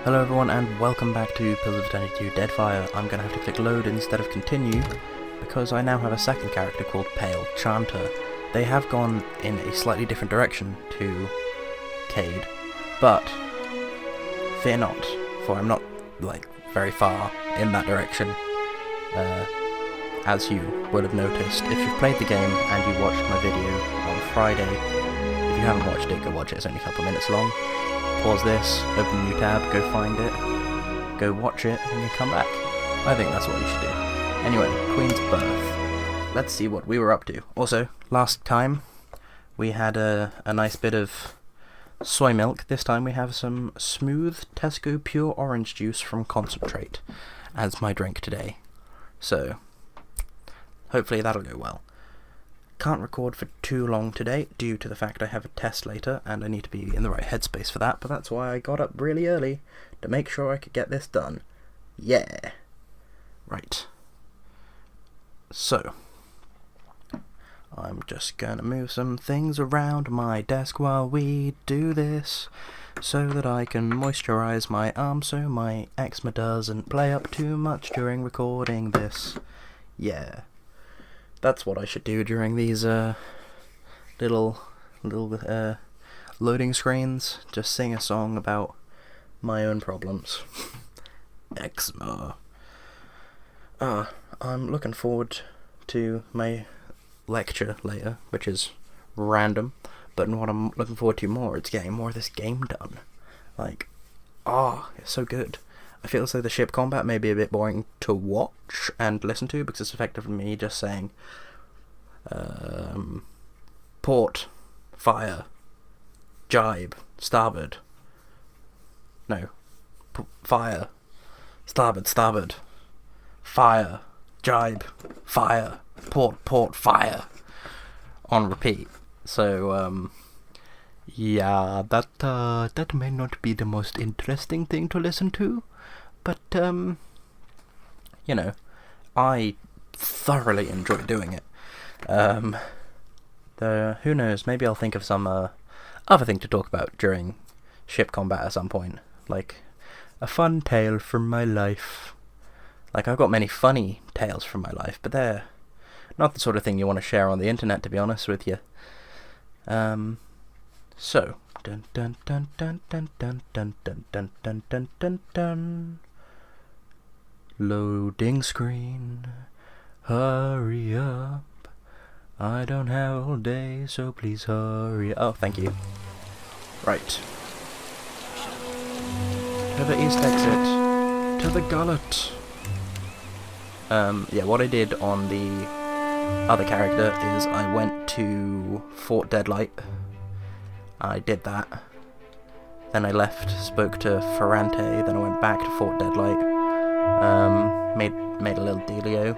Hello everyone and welcome back to Pillars of Eternity 2 Deadfire. I'm going to have to click load instead of continue because I now have a second character called Pale Chanter. They have gone in a slightly different direction to Cade, but fear not, for I'm not very far in that direction. As you would have noticed, if you've played the game and you watched my video on Friday, if you haven't watched it, go watch it, it's only a couple of minutes long. Pause this, open a new tab, go find it, go watch it, and you come back. I think that's what you should do. Anyway, Queen's Birth. Let's see what we were up to. Also, last time we had a nice bit of soy milk. This time we have some smooth Tesco pure orange juice from concentrate as my drink today. So, hopefully that'll go well. Can't record for too long today due to the fact I have a test later and I need to be in the right headspace for that, but that's why I got up really early to make sure I could get this done. Yeah. Right. So, I'm just gonna move some things around my desk while we do this so that I can moisturize my arm so my eczema doesn't play up too much during recording this. Yeah. That's what I should do during these little loading screens. Just sing a song about my own problems. Eczema. I'm looking forward to my lecture later, which is random, but what I'm looking forward to more, it's getting more of this game done. It's so good. I feel as though the ship combat may be a bit boring to watch and listen to because it's effectively me just saying port, fire, jibe, starboard. No. Fire, starboard, fire, jibe, fire, port, fire. On repeat. So, yeah, that may not be the most interesting thing to listen to. But, you know, I thoroughly enjoy doing it. Who knows, maybe I'll think of some other thing to talk about during ship combat at some point. Like, a fun tale from my life. I've got many funny tales from my life, but they're not the sort of thing you want to share on the internet, to be honest with you. So, dun dun dun dun dun dun dun dun dun dun dun dun dun. Loading screen, hurry up. I don't have all day, so please hurry up. Oh, thank you. Right. To the east exit. To the gullet. Yeah, what I did on the other character is I went to Fort Deadlight. I did that. Then I left, spoke to Ferrante, then I went back to Fort Deadlight. Made a little dealio,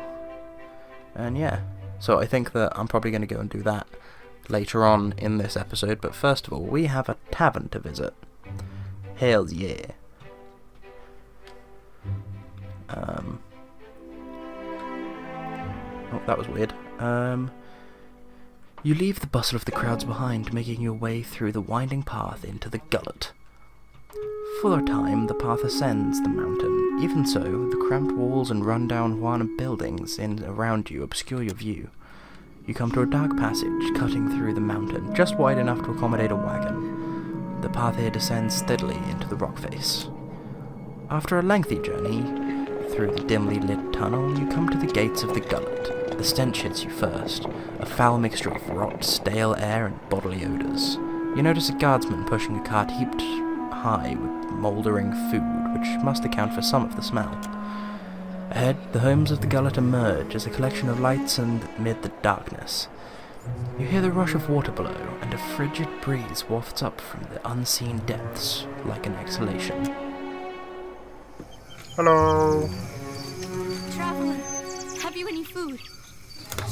and yeah, so I think that I'm probably going to go and do that later on in this episode, but first of all, we have a tavern to visit. Hells yeah. Oh, that was weird. You leave the bustle of the crowds behind, making your way through the winding path into the gullet. For a time, the path ascends the mountain. Even so, the cramped walls and run-down Juana buildings around you obscure your view. You come to a dark passage cutting through the mountain, just wide enough to accommodate a wagon. The path here descends steadily into the rock face. After a lengthy journey through the dimly lit tunnel, you come to the gates of the gullet. The stench hits you first, a foul mixture of rot, stale air, and bodily odours. You notice a guardsman pushing a cart heaped high with mouldering food, which must account for some of the smell. Ahead, the homes of the gullet emerge as a collection of lights amid the darkness. You hear the rush of water below, and a frigid breeze wafts up from the unseen depths like an exhalation. Hello! Traveler, have you any food?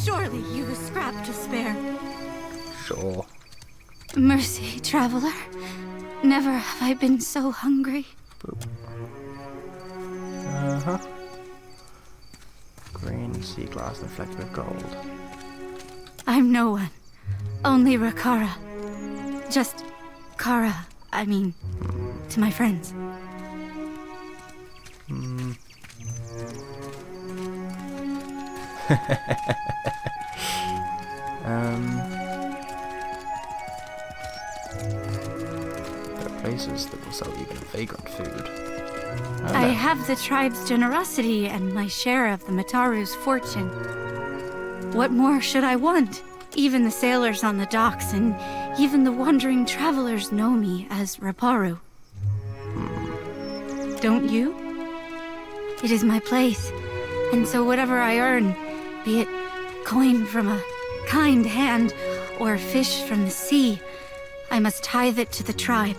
Surely you've a scrap to spare. Sure. Mercy, traveler. Never have I been so hungry. Boop. Uh-huh. Green sea glass and flecked with gold. I'm no one. Only Rakara. Just Kara, I mean, to my friends. There are places that will sell even vagrant food. I have the tribe's generosity and my share of the Mataru's fortune. What more should I want? Even the sailors on the docks and even the wandering travelers know me as Raparu. Don't you? It is my place, and so whatever I earn, be it coin from a kind hand or fish from the sea, I must tithe it to the tribe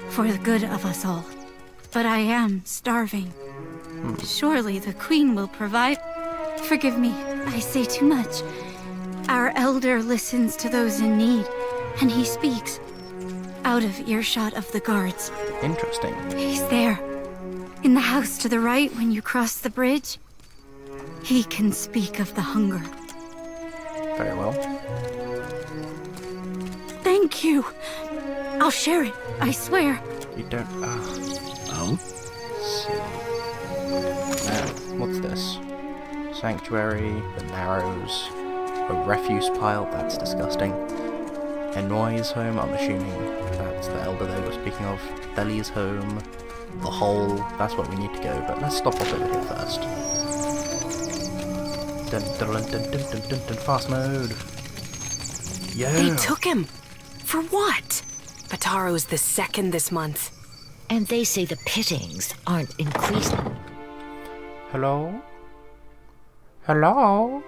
for the good of us all. But I am starving. Surely the queen will provide. Forgive me, I say too much. Our elder listens to those in need, and he speaks out of earshot of the guards. Interesting. He's there, in the house to the right when you cross the bridge. He can speak of the hunger. Very well. Thank you. I'll share it, I swear. You don't... Oh? see. Now, what's this? Sanctuary, the Narrows, a refuse pile, that's disgusting. Enoy's home, I'm assuming that's the elder they were speaking of. Belly's home, the hole, that's where we need to go, but let's stop off over here first. Dun dun dun dun dun dun dun, fast mode. Yeah. They took him. For what? Bataro's the second this month. And they say the pittings aren't increasing. Hello? Hello?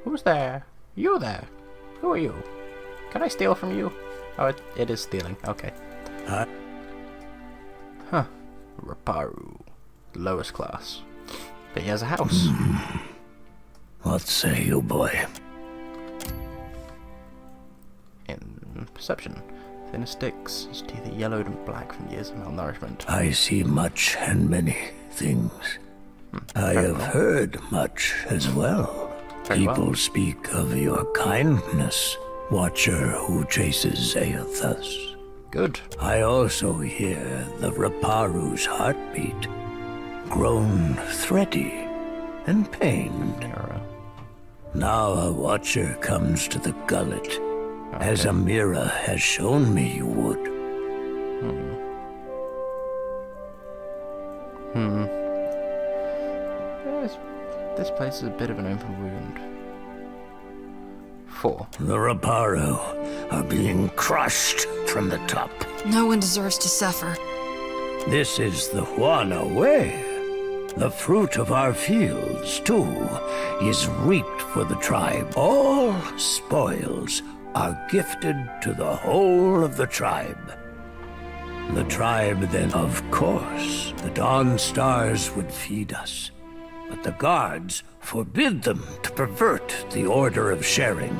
Who's there? You there? Who are you? Can I steal from you? Oh, it is stealing. Okay. Huh. Raparu. Lowest class. But he has a house. What say you, boy? In perception. Thinner sticks, his teeth are yellowed and black from years of malnourishment. I see much and many things. I have heard much as well. Very well. People speak of your kindness, watcher who chases Aethus. Good. I also hear the Raparu's heartbeat, grown thready and pained. You're, Now a watcher comes to the gullet, as Amira has shown me you would. This place is a bit of an open wound. 4. The Raparu are being crushed from the top. No one deserves to suffer. This is the Huana way. The fruit of our fields, too, is reaped for the tribe. All spoils are gifted to the whole of the tribe. The tribe then, of course, the Dawn Stars would feed us. But the guards forbid them to pervert the order of sharing.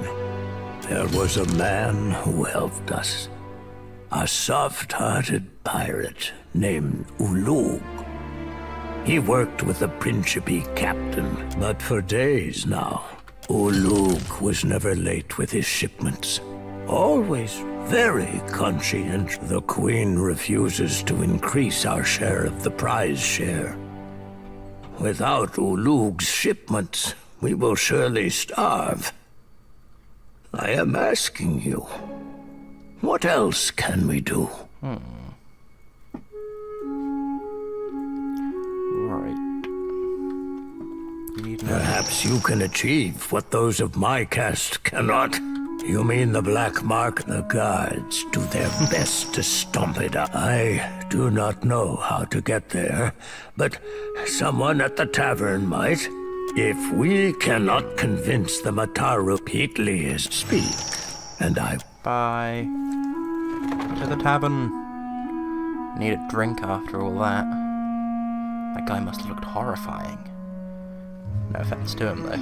There was a man who helped us. A soft-hearted pirate named Ulug. He worked with the Principe captain, but for days now, Ulug was never late with his shipments. Always very conscientious. The Queen refuses to increase our share of the prize share. Without Ulug's shipments, we will surely starve. I am asking you, what else can we do? Right. You need Perhaps you can achieve what those of my caste cannot. You mean the Black Mark? The guards do their best to stomp it up. I do not know how to get there, but someone at the tavern might. If we cannot convince the Mataru, Peatly is speak, and I... Bye. To the tavern. Need a drink after all that. That guy must have looked horrifying. No offense to him, though.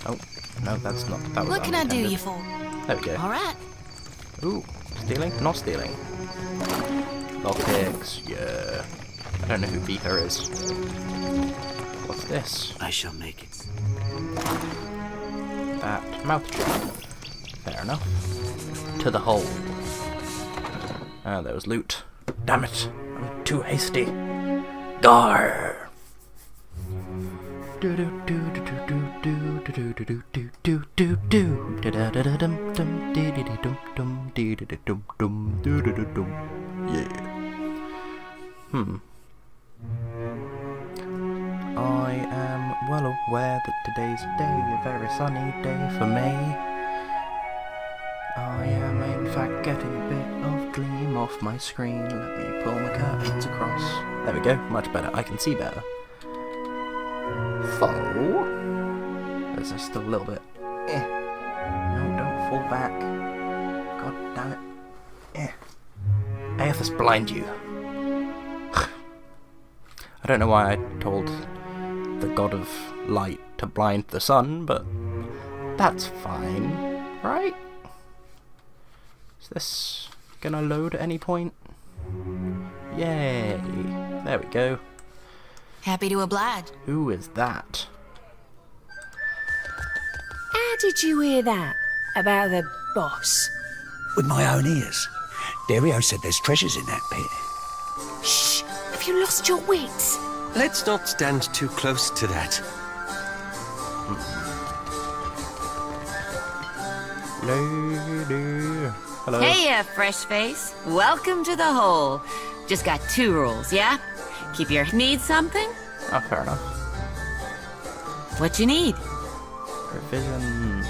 Oh, no, that's not... That was What can I do unintended. you for? There we go. All right. Ooh, stealing? Not stealing. Lockpicks, yeah. I don't know who Beether is. What's this? I shall make it. That mouth jar. Fair enough. To the hole. Ah, there was loot. Damn it. I'm too hasty. Gar. I am well aware that today's a very sunny day for me. I am in fact getting a bit of gleam off my screen. Let me pull my curtains across. There we go, much better. I can see better. So, there's just a little bit. No, don't fall back. God damn it. Aethys, blind you. I don't know why I told the god of light to blind the sun, but that's fine, right? Is this gonna load at any point? Yay! There we go. Happy to oblige. Who is that? How did you hear that? About the boss? With my own ears. Dario said there's treasures in that pit. Shh! Have you lost your wits? Let's not stand too close to that. Lady. Hello. Hey, fresh face. Welcome to the hole. Just got 2 rules, yeah? Keep your... Need something? Oh, fair enough. What you need? Provisions.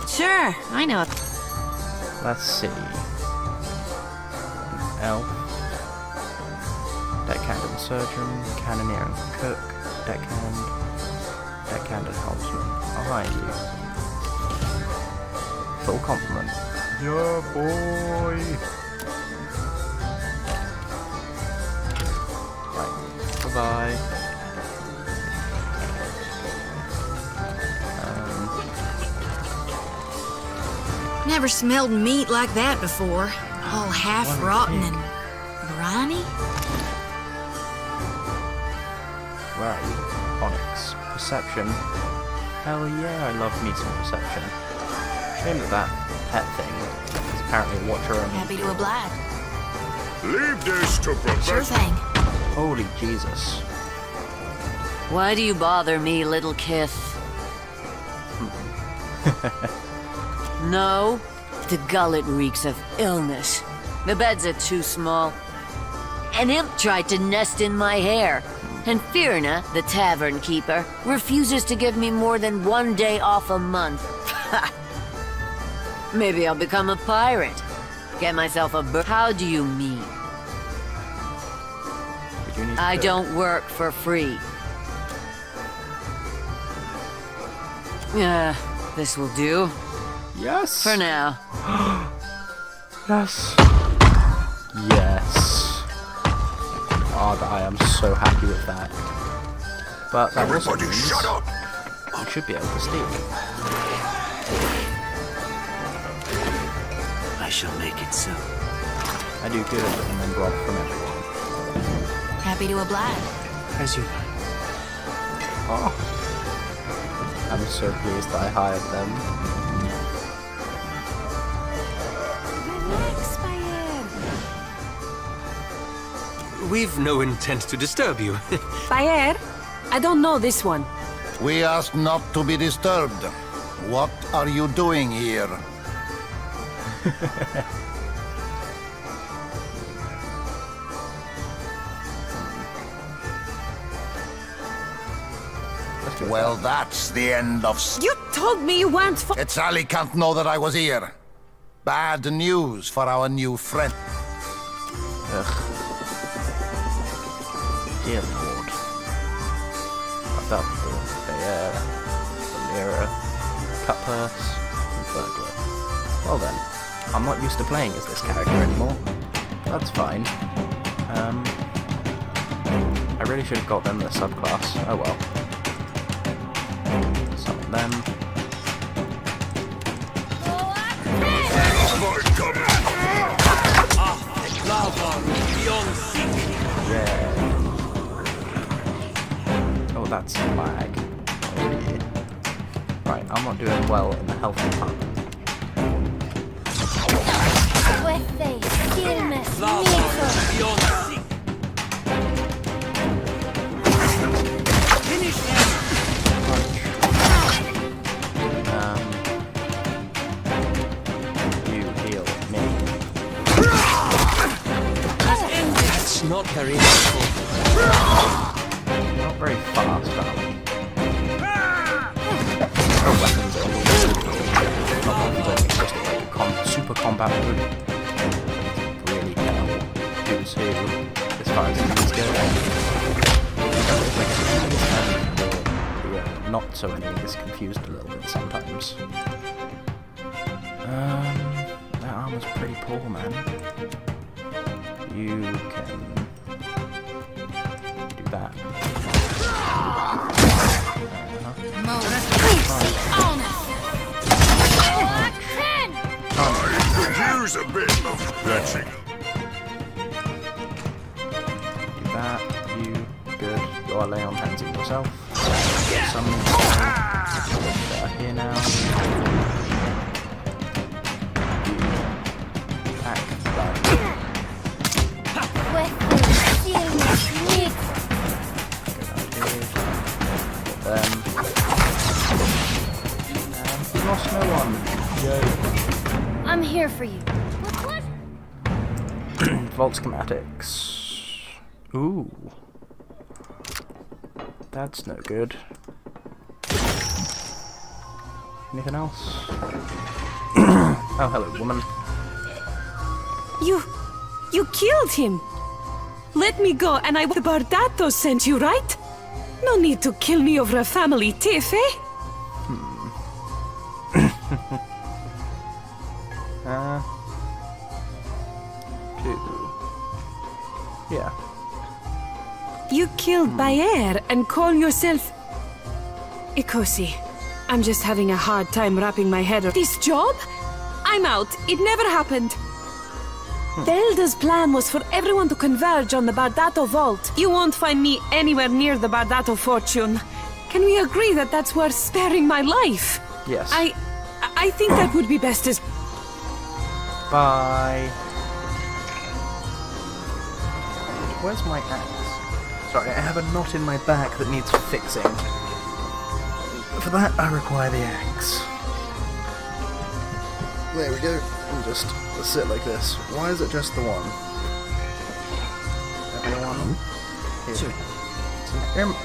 Sure, I know. Let's see. Elf. Deckhand and surgeon. Cannoneer and cook. Deckhand. Deckhand and helmsman. I'll hire you. Full compliment. Yeah, boy. Right. Bye-bye. Never smelled meat like that before. All half-rotten and briny. Where are you? Onyx. Perception. Hell yeah, I love me some perception. Shame that pet thing is apparently a watcher only. Happy to oblige. Leave this to Sure Professor. thing. Holy Jesus. Why do you bother me, little kith? No, the gullet reeks of illness. The beds are too small. An imp tried to nest in my hair. And Firna, the tavern keeper, refuses to give me more than 1 day off a month. Maybe I'll become a pirate. Get myself a bird. How do you mean? We do need to I cook. don't work for free. This will do. Yes! For now. Yes! Yes! Oh, I am so happy with that. But that also Everybody means shut up! I should be able to steal. I shall make it so. I do good and then rob from everyone. Happy to oblige. As you Oh. I'm so pleased that I hired them. Relax, Bayer. We've no intent to disturb you. Bayer? I don't know this one. We asked not to be disturbed. What are you doing here? Well, that's the end of... You told me you weren't for... Sally can't know that I was here. Bad news for our new friend. Ugh. Dear Lord. I've got the mirror, cut purse, and burglar. Well then, I'm not used to playing as this character anymore. That's fine. I really should have got them the subclass. Oh well. Summon them. Yeah. Oh, that's lag. Oh dear. Right, I'm not doing well in the health department. not very helpful. Not very fast, are we? Oh, weapons are not weapons only, just like super combat mode. Really tell who's who as far as enemies go. Yeah, not so enemies confused a little bit sometimes. That armor's pretty poor, man. You can do that. Use a bit of fletching. Do that. You good. Go lay on hands on yourself. Some are here now. Attack. We lost no one. Yay. I'm here for you. What? Vault schematics. Ooh. That's no good. Anything else? Oh, hello, woman. You killed him. Let me go, and the Bardato sent you, right? No need to kill me over a family tiff, eh? Yeah. You killed Bayer and call yourself... Ikosi, I'm just having a hard time wrapping my head around this job? I'm out. It never happened. The Elder's plan was for everyone to converge on the Bardato vault. You won't find me anywhere near the Bardato fortune. Can we agree that that's worth sparing my life? Yes. I think that would be best as... Bye. Where's my axe? Sorry, I have a knot in my back that needs fixing. For that, I require the axe. There we go. And just sit like this. Why is it just the one? Everyone? Here. Sure. It's an imp.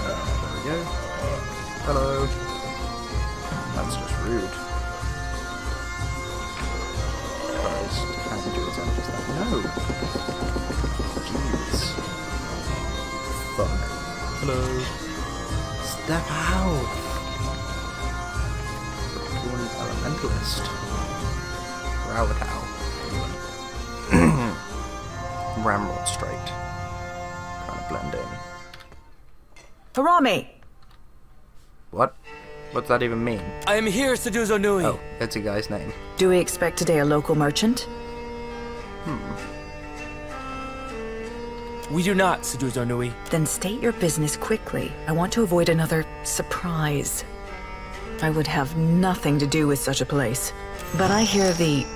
There we go. Hello. That's just rude. Christ, how did you attempt just that? No! Jeez. Fuck. Hello. Step out! Raccoon Elementalist. Rowatow. Ramrod straight. Trying to blend in. Harami! What? What's that even mean? I am here, Seduzo Nui. Oh, that's a guy's name. Do we expect today a local merchant? We do not, Seduzo Nui. Then state your business quickly. I want to avoid another surprise. I would have nothing to do with such a place. But I hear the,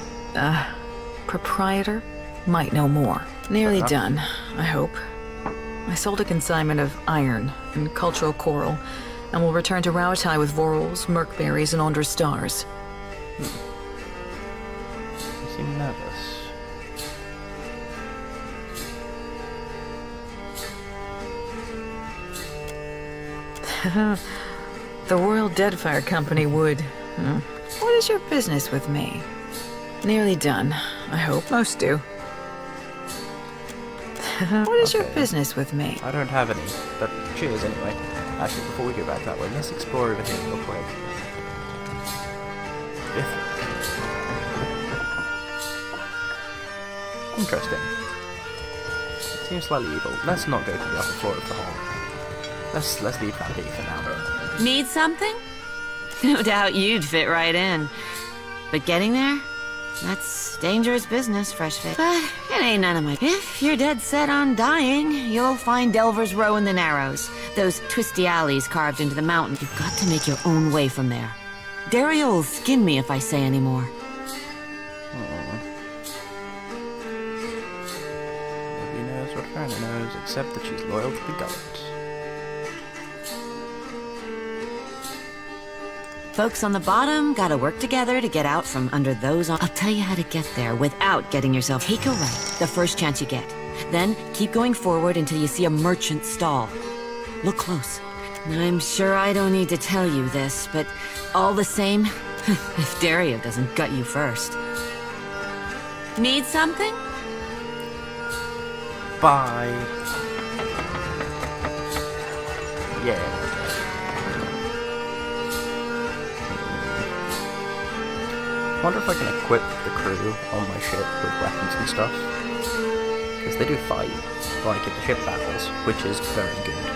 proprietor might know more. Nearly done, I hope. I sold a consignment of iron and cultural coral, and will return to Rauatai with vorals, merkberries, and Ondra stars. You seem nervous. The Royal Deadfire Company would. What is your business with me? Nearly done, I hope. Most do. What is your business with me? I don't have any, but cheers anyway. Actually, before we go back that way, let's explore over here real quick. Interesting. It seems slightly evil. Let's not go to the upper floor of the hall. Let's leave that here for now. Need something? No doubt you'd fit right in. But getting there? That's dangerous business, fresh fit. But it ain't none of my... If you're dead set on dying, you'll find Delver's Row in the Narrows. Those twisty alleys carved into the mountain. You've got to make your own way from there. Dariel'll skin me if I say any more. Nobody knows what Fernie knows, except that she's loyal to the gullet. Folks on the bottom gotta work together to get out from under those on. I'll tell you how to get there without getting yourself. Take a right the first chance you get. Then keep going forward until you see a merchant stall. Look close. I'm sure I don't need to tell you this, but all the same, if Dario doesn't gut you first. Need something? Bye. Yeah. I wonder if I can equip the crew on my ship with weapons and stuff. Because they do fight, like in the ship battles, which is very good.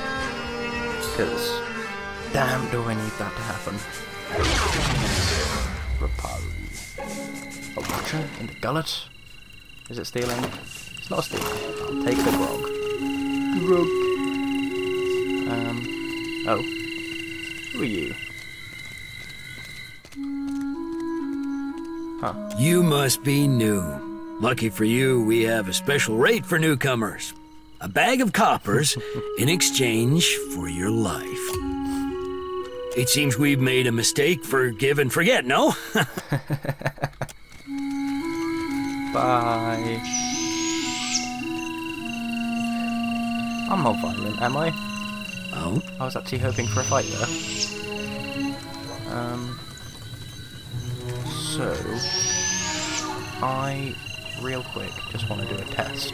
Because, damn, do I need that to happen. Reparu. A watcher in the gullet? Is it stealing? It's not stealing. I'll take the grog. Grog. Oh. Who are you? Huh. You must be new. Lucky for you, we have a special rate for newcomers. A bag of coppers in exchange for your life. It seems we've made a mistake. Forgive and forget, no? Bye. I'm not violent, am I? Oh? I was actually hoping for a fight there. So, I, real quick, just want to do a test.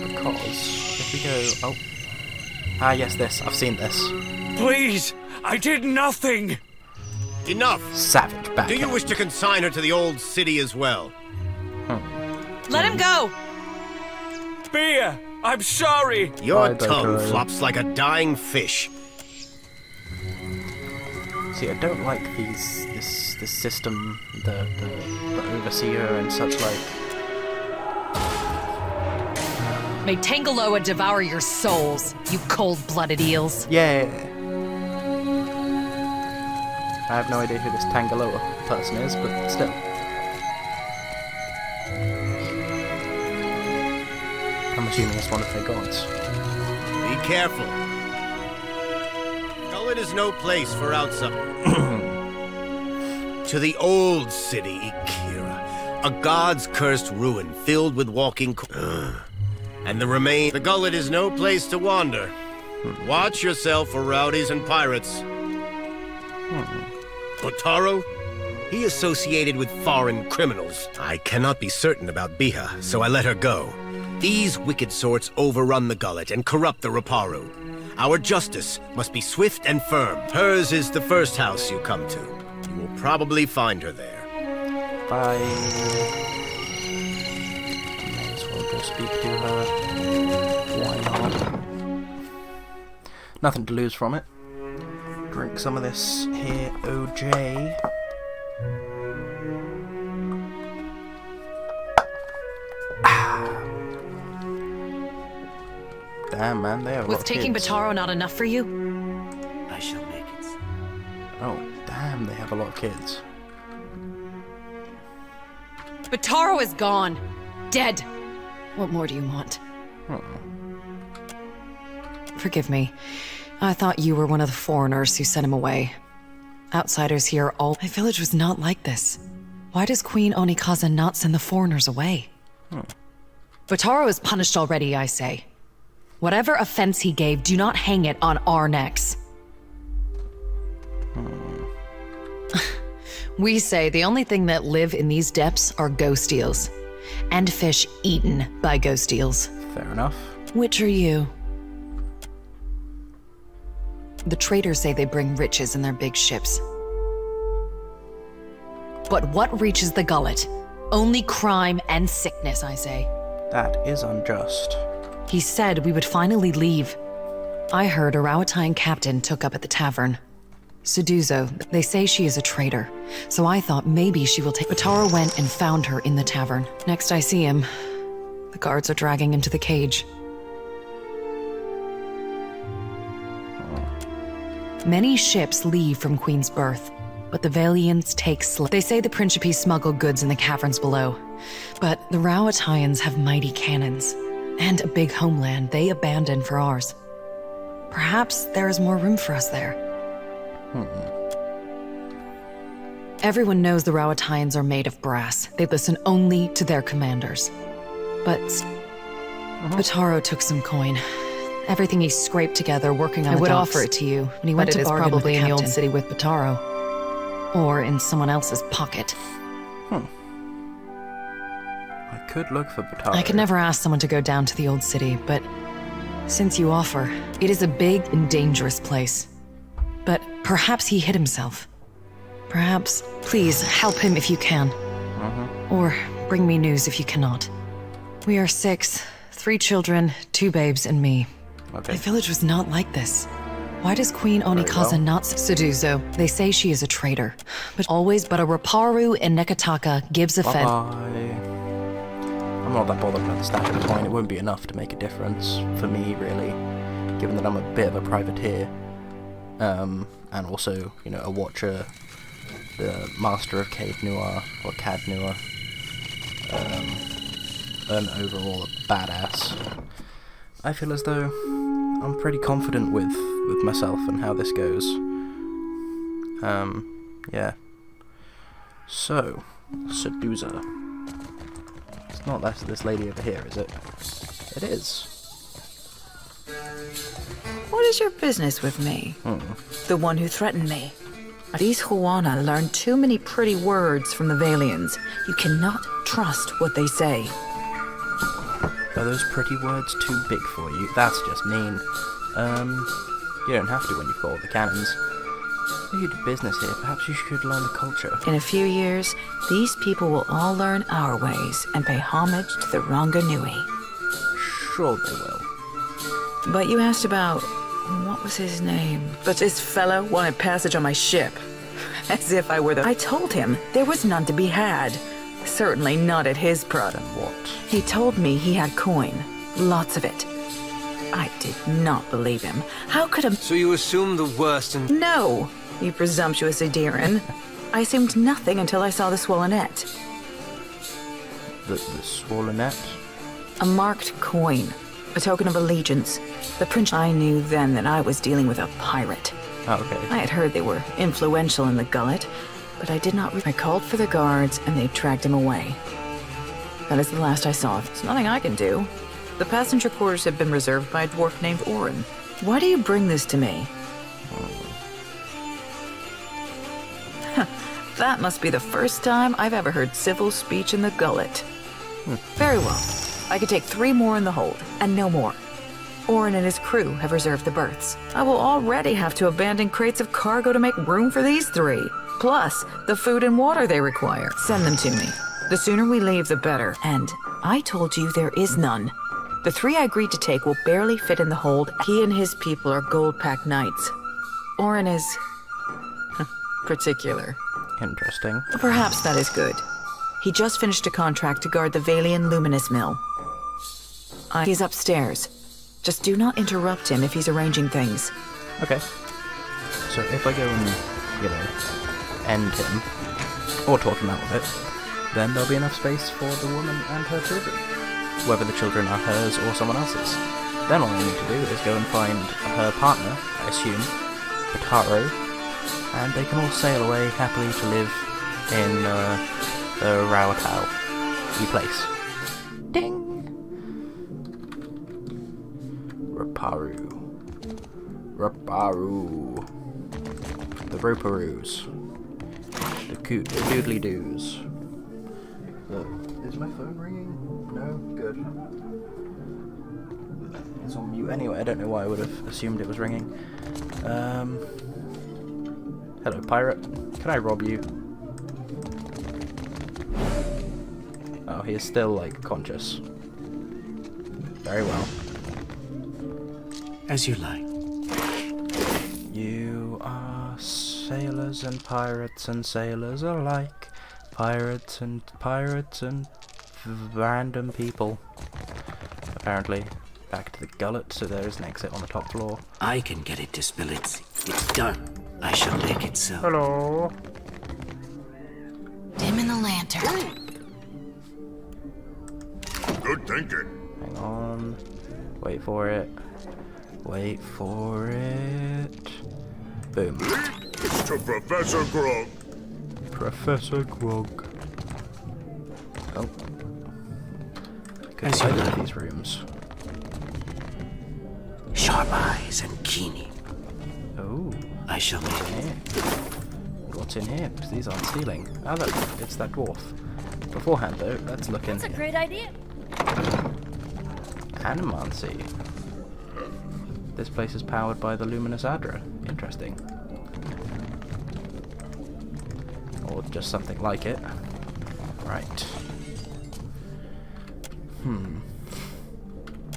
Because, if we go... Oh. Ah, yes, this. I've seen this. Please! I did nothing! Enough! Savage backhand. Do you wish to consign her to the old city as well? Let him go! Beer! I'm sorry! Your tongue flops like a dying fish. See, I don't like this system, the overseer and such like. May Tangaloa devour your souls, you cold-blooded eels. Yeah. I have no idea who this Tangaloa person is, but still. I'm assuming it's one of their gods. Be careful. Gullet is no place for outsiders. To the old city, Ikira. A god's cursed ruin filled with walking... and the remain... The Gullet is no place to wander. Watch yourself for rowdies and pirates. Otaro? He associated with foreign criminals. I cannot be certain about Biha, so I let her go. These wicked sorts overrun the Gullet and corrupt the Reparu. Our justice must be swift and firm. Hers is the first house you come to. You will probably find her there. Bye. May as well go speak to her. Why not? Nothing to lose from it. Drink some of this here OJ. Damn, man, they have a lot Was of taking kids. Bataro not enough for you? I shall make it. Oh, damn, they have a lot of kids. Bataro is gone. Dead. What more do you want? Forgive me. I thought you were one of the foreigners who sent him away. Outsiders here all... My village was not like this. Why does Queen Onikaza not send the foreigners away? Bataro is punished already, I say. Whatever offense he gave, do not hang it on our necks. We say the only thing that live in these depths are ghost eels. And fish eaten by ghost eels. Fair enough. Which are you? The traders say they bring riches in their big ships. But what reaches the Gullet? Only crime and sickness, I say. That is unjust. He said we would finally leave. I heard a Rowatine captain took up at the tavern. Suduzo, they say she is a traitor, so I thought maybe she will take... Bataro went and found her in the tavern. Next I see him, the guards are dragging him to the cage. Many ships leave from Queen's Birth, but the Valiants take They say the Principe smuggle goods in the caverns below, but the Rowatines have mighty cannons, and a big homeland they abandoned for ours. Perhaps there is more room for us there. Everyone knows the Rawatayans are made of brass. They listen only to their commanders. But Bataro took some coin. Everything he scraped together working on the docks. I would offer it to you, and he went to bargain probably with the in the old city with Bataro. Or in someone else's pocket. I could look for Bataro. I could never ask someone to go down to the old city, but since you offer, it is a big and dangerous place. But perhaps he hid himself. Perhaps, please help him if you can. Or bring me news if you cannot. We are 6, 3 children, 2 babes, and me. Okay. My village was not like this. Why does Queen Onikaza not Seduzo? They say she is a traitor. But always but a Raparu in Nekataka gives a fed. I'm not that bothered about the stack of the coin. It won't be enough to make a difference for me, really. Given that I'm a bit of a privateer. And also, you know, a watcher. The master of Cade Noir, or Cad Noir. And overall a badass. I feel as though I'm pretty confident with myself and how this goes. Yeah. So, Seduza. It's not this lady over here, is it? It is. What is your business with me? The one who threatened me. These Huana learn too many pretty words from the Valians. You cannot trust what they say. Are those pretty words too big for you? That's just mean. You don't have to when you've got all the cannons. If you do business here, perhaps you should learn the culture. In a few years, these people will all learn our ways and pay homage to the Ranganui. Sure they will. But you asked about... what was his name? But this fellow wanted passage on my ship. As if I were the... I told him there was none to be had. Certainly not at his price. What? He told me he had coin. Lots of it. I did not believe him. How could a... So you assumed the worst and... No, you presumptuous Adiran. I assumed nothing until I saw the swollenette. The swollenette? A marked coin. A token of allegiance. The prince... I knew then that I was dealing with a pirate. Oh, okay. I had heard they were influential in the gullet, but I did not... I called for the guards, and they dragged him away. That is the last I saw. There's nothing I can do. The passenger quarters have been reserved by a dwarf named Orin. Why do you bring this to me? That must be the first time I've ever heard civil speech in the gullet. Very well. I could take 3 more in the hold, and no more. Orin and his crew have reserved the berths. I will already have to abandon crates of cargo to make room for these 3. Plus, the food and water they require. Send them to me. The sooner we leave, the better. And I told you there is none. The 3 I agreed to take will barely fit in the hold. He and his people are gold-packed knights. Orin is... particular. Interesting. Perhaps that is good. He just finished a contract to guard the Valian Luminous Mill. He's upstairs. Just do not interrupt him if he's arranging things. Okay. So if I go and, you know, end him, or talk him out of it, then there'll be enough space for the woman and her children. Whether the children are hers or someone else's. Then all I need to do is go and find her partner, I assume, Bataro, and they can all sail away happily to live in the Rawatau place. Ding! Raparu. The Roparoos. The Doodly-Doos. Is my phone ringing? No? Good. It's on mute anyway, I don't know why I would have assumed it was ringing. Hello, pirate. Can I rob you? Oh, he is still, like, conscious. Very well. As you like. You are sailors and pirates and sailors alike. Pirates and random people. Apparently. Back to the gullet, so there is an exit on the top floor. I can get it to spill it. It's done. I shall make it so. Hello. Dim in the lantern. Good thinking. Hang on. Wait for it. Wait for it. Boom. To Professor Grog. Professor Grog. Oh. As I you like like. these rooms. Sharp eyes and keen. Oh. I shall make it. What's in here? Because these aren't stealing. Ah, look, it's that dwarf. Beforehand, though, let's look in That's a here. great idea. Animancy. This place is powered by the luminous Adra. Interesting. Or just something like it. Right.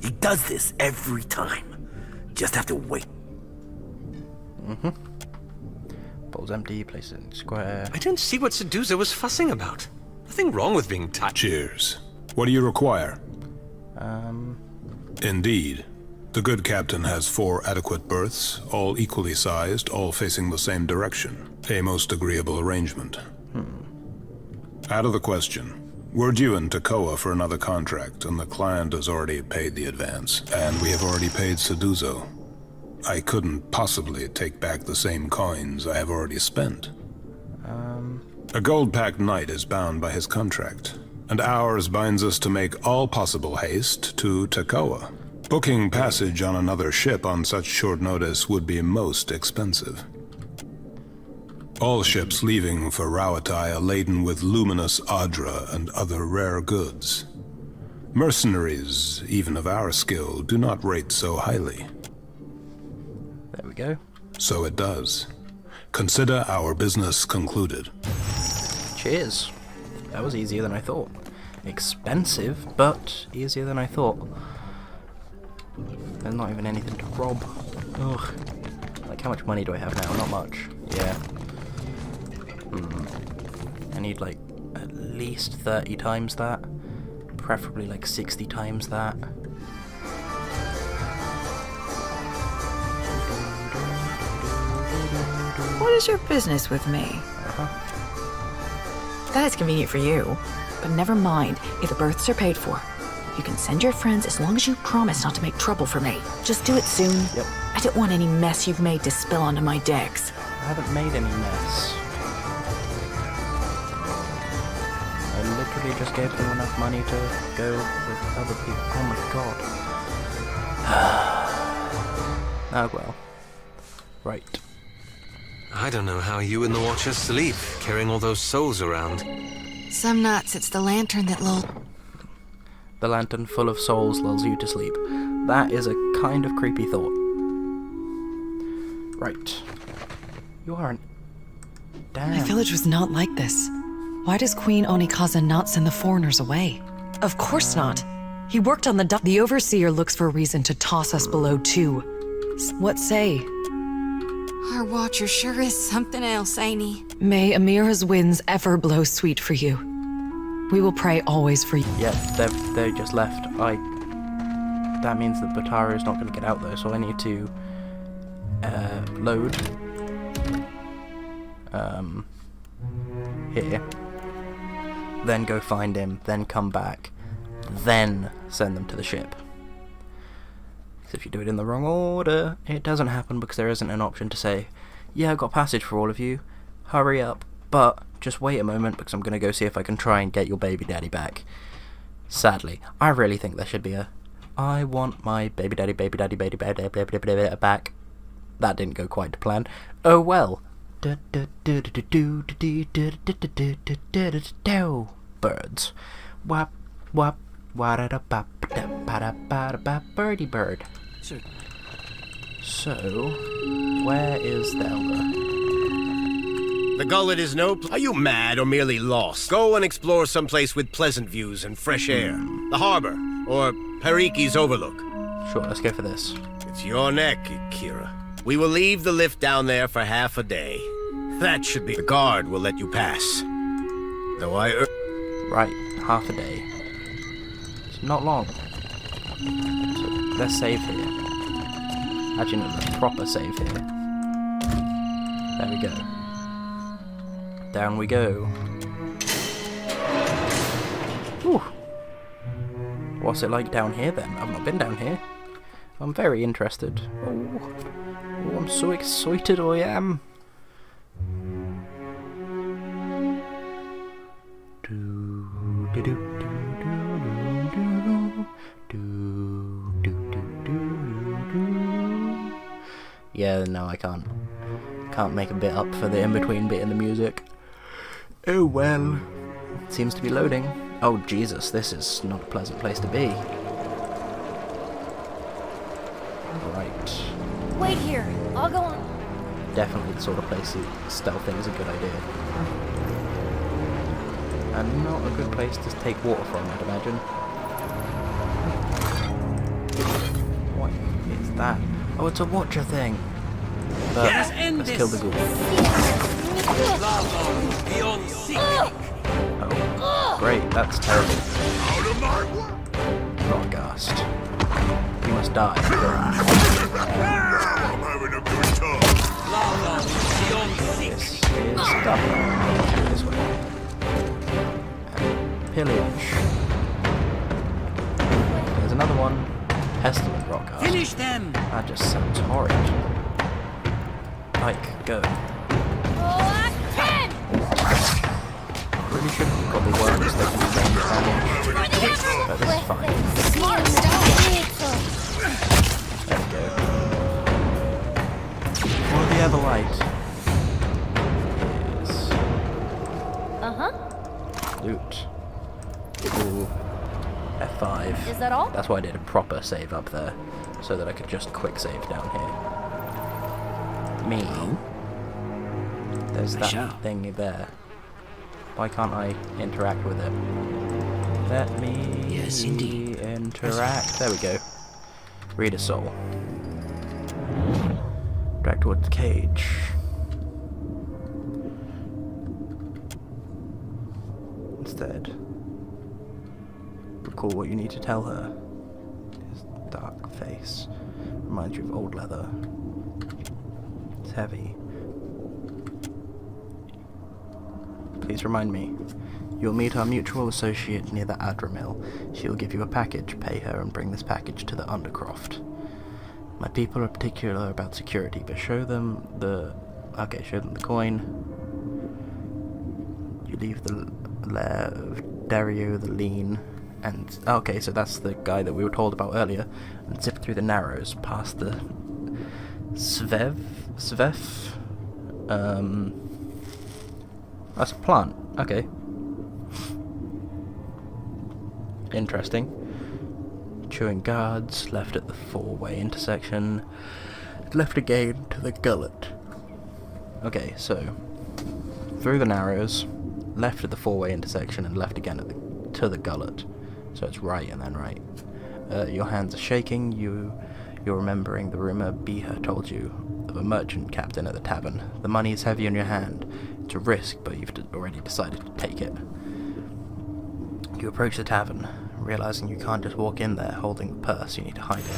He does this every time. Just have to wait. Mm-hmm. Bowl's empty, place it in square. I don't see what Sedusa was fussing about. Nothing wrong with being touched. Cheers. What do you require? Indeed. The good captain has 4 adequate berths, all equally sized, all facing the same direction. A most agreeable arrangement. Out of the question. We're due in Takoa for another contract, and the client has already paid the advance. And we have already paid Seduzo. I couldn't possibly take back the same coins I have already spent. A gold-packed knight is bound by his contract, and ours binds us to make all possible haste to Takoa. Booking passage on another ship on such short notice would be most expensive. All ships leaving for Rauatai are laden with luminous Adra and other rare goods. Mercenaries, even of our skill, do not rate so highly. There we go. So it does. Consider our business concluded. Cheers. That was easier than I thought. Expensive, but easier than I thought. There's not even anything to rob. Ugh. Like, how much money do I have now? Not much. Yeah. I need, like, at least 30 times that. Preferably, like, 60 times that. What is your business with me? That is convenient for you. But never mind, if the berths are paid for. You can send your friends as long as you promise not to make trouble for me. Just do it soon. Yep. I don't want any mess you've made to spill onto my decks. I haven't made any mess. I literally just gave them enough money to go with other people. Oh my god. Oh well. Right. I don't know how you and the Watchers sleep, carrying all those souls around. Some nights it's the lantern that lulls. The lantern full of souls lulls you to sleep. That is a kind of creepy thought. Right. You are an... Damn. My village was not like this. Why does Queen Onikaza not send the foreigners away? Of course not. He worked on the dock. The Overseer looks for a reason to toss us below too. What say? Our Watcher sure is something else, ain't he? May Amira's winds ever blow sweet for you. We will pray always for you. Yeah, they just left. That means that Bataru is not going to get out though, so I need to load here, then go find him, then come back, then send them to the ship. Because if you do it in the wrong order, it doesn't happen because there isn't an option to say, yeah, I've got passage for all of you, hurry up, but just wait a moment because I'm going to go see if I can try and get your baby daddy back. Sadly, I really think there should be a, I want my baby daddy back. That didn't go quite to plan. Oh well. Birds. Wap wap birdie bird. So, where is the elder? The gullet is no... Are you mad or merely lost? Go and explore someplace with pleasant views and fresh air. The harbor, or Periki's Overlook. Sure, let's go for this. It's your neck, Kira. We will leave the lift down there for half a day. That should be... The guard will let you pass. Though I... Right, half a day. It's not long. So, let's save here. Actually, no, let's proper save here. There we go. Down we go. Whew. What's it like down here then? I've not been down here. I'm very interested. Oh, I'm so excited I am. Yeah, no, I can't make a bit up for the in-between bit in the music. Oh well. It seems to be loading. Oh Jesus, this is not a pleasant place to be. Right. Wait here. I'll go on. Definitely the sort of place that stealthing is a good idea. And not a good place to take water from, I'd imagine. What is that? Oh, it's a watcher thing. But let's kill the ghoul. Oh, great, that's terrible. Rotgast. You must die. I'm having a good time. This is stuff. This way. And pillage. There's another one. Pestilent Rotgast. Finish them! That just sounds horrid. Pike, go. Really should have got the worms that can range damage. But this is fine. There we go. For the other light is loot. Ooh. F5. Is that all? That's why I did a proper save up there, so that I could just quick save down here. Me. There's that thingy there. Why can't I interact with it? Let me interact. There we go. Read a soul. Drag towards the cage. Instead, recall what you need to tell her. His dark face reminds you of old leather. It's heavy. Please remind me. You'll meet our mutual associate near the Adra Mill. She'll give you a package. Pay her and bring this package to the Undercroft. My people are particular about security, but show them the coin. You leave the lair of Dario the Lean, and okay, so that's the guy that we were told about earlier, and zip through the Narrows, past the Svef. That's a plant. Okay. Interesting. Chewing guards, left at the four-way intersection, left again to the gullet. Okay, so through the Narrows, left at the four-way intersection, and left again at to the gullet. So it's right and then right. Your hands are shaking. You're remembering the rumor Biha told you of a merchant captain at the tavern. The money is heavy on your hand. It's a risk, but you've already decided to take it. You approach the tavern, realizing you can't just walk in there holding the purse. You need to hide it.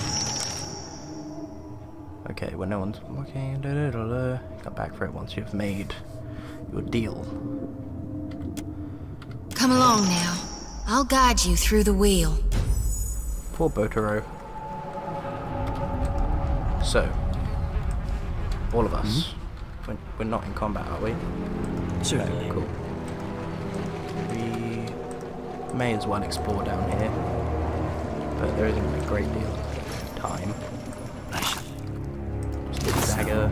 Okay, when no one's walking, come back for it once you've made your deal. Come along now. I'll guide you through the wheel. Poor Botaro. So, all of us, we're not in combat, are we? Certainly. No, cool. We may as well explore down here, but there isn't a great deal of time. Just a dagger.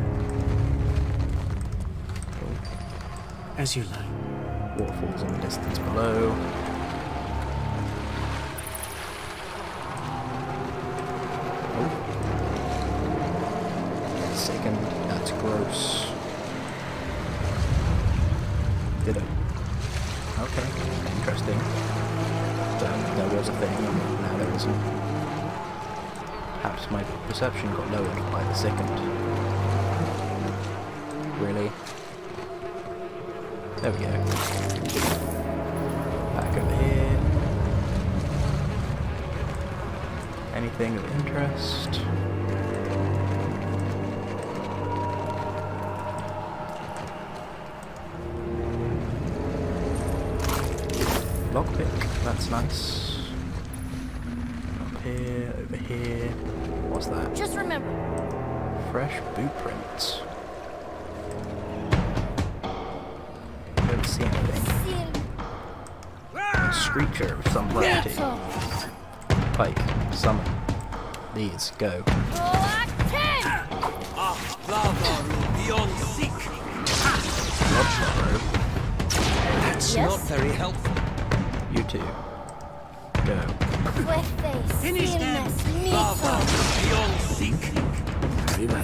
Cool. As you like. Waterfalls in the distance below. Second, that's gross. Ditto. Okay, interesting. There was a thing, and now there isn't. Perhaps my perception got lowered by the second. Really? There we go. Back over here. Anything of interest? Lockpick, that's nice. Up here, over here. What's that? Just remember. Fresh boot prints. Don't see anything. Screecher of some variety. Pike, summon. These, go. That's not very helpful. You two. Go. Finish them.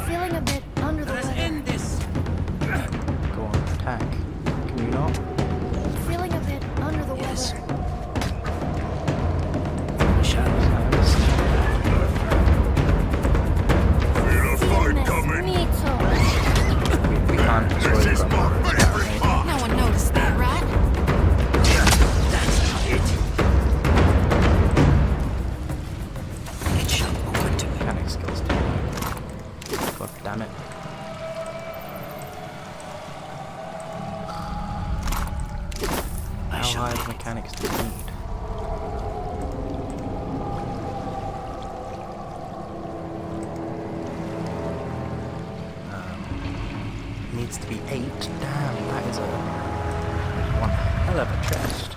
Feeling a bit under the weather. Go on, attack. Can you not? Feeling a bit under the weather. Feel a fight coming. We can't destroy the problem. No one noticed that, right? That's not it. It shall open to me. Mechanic skills too. God damn it. How high the mechanics do you need? Needs to be 8. Damn, that is one hell of a chest.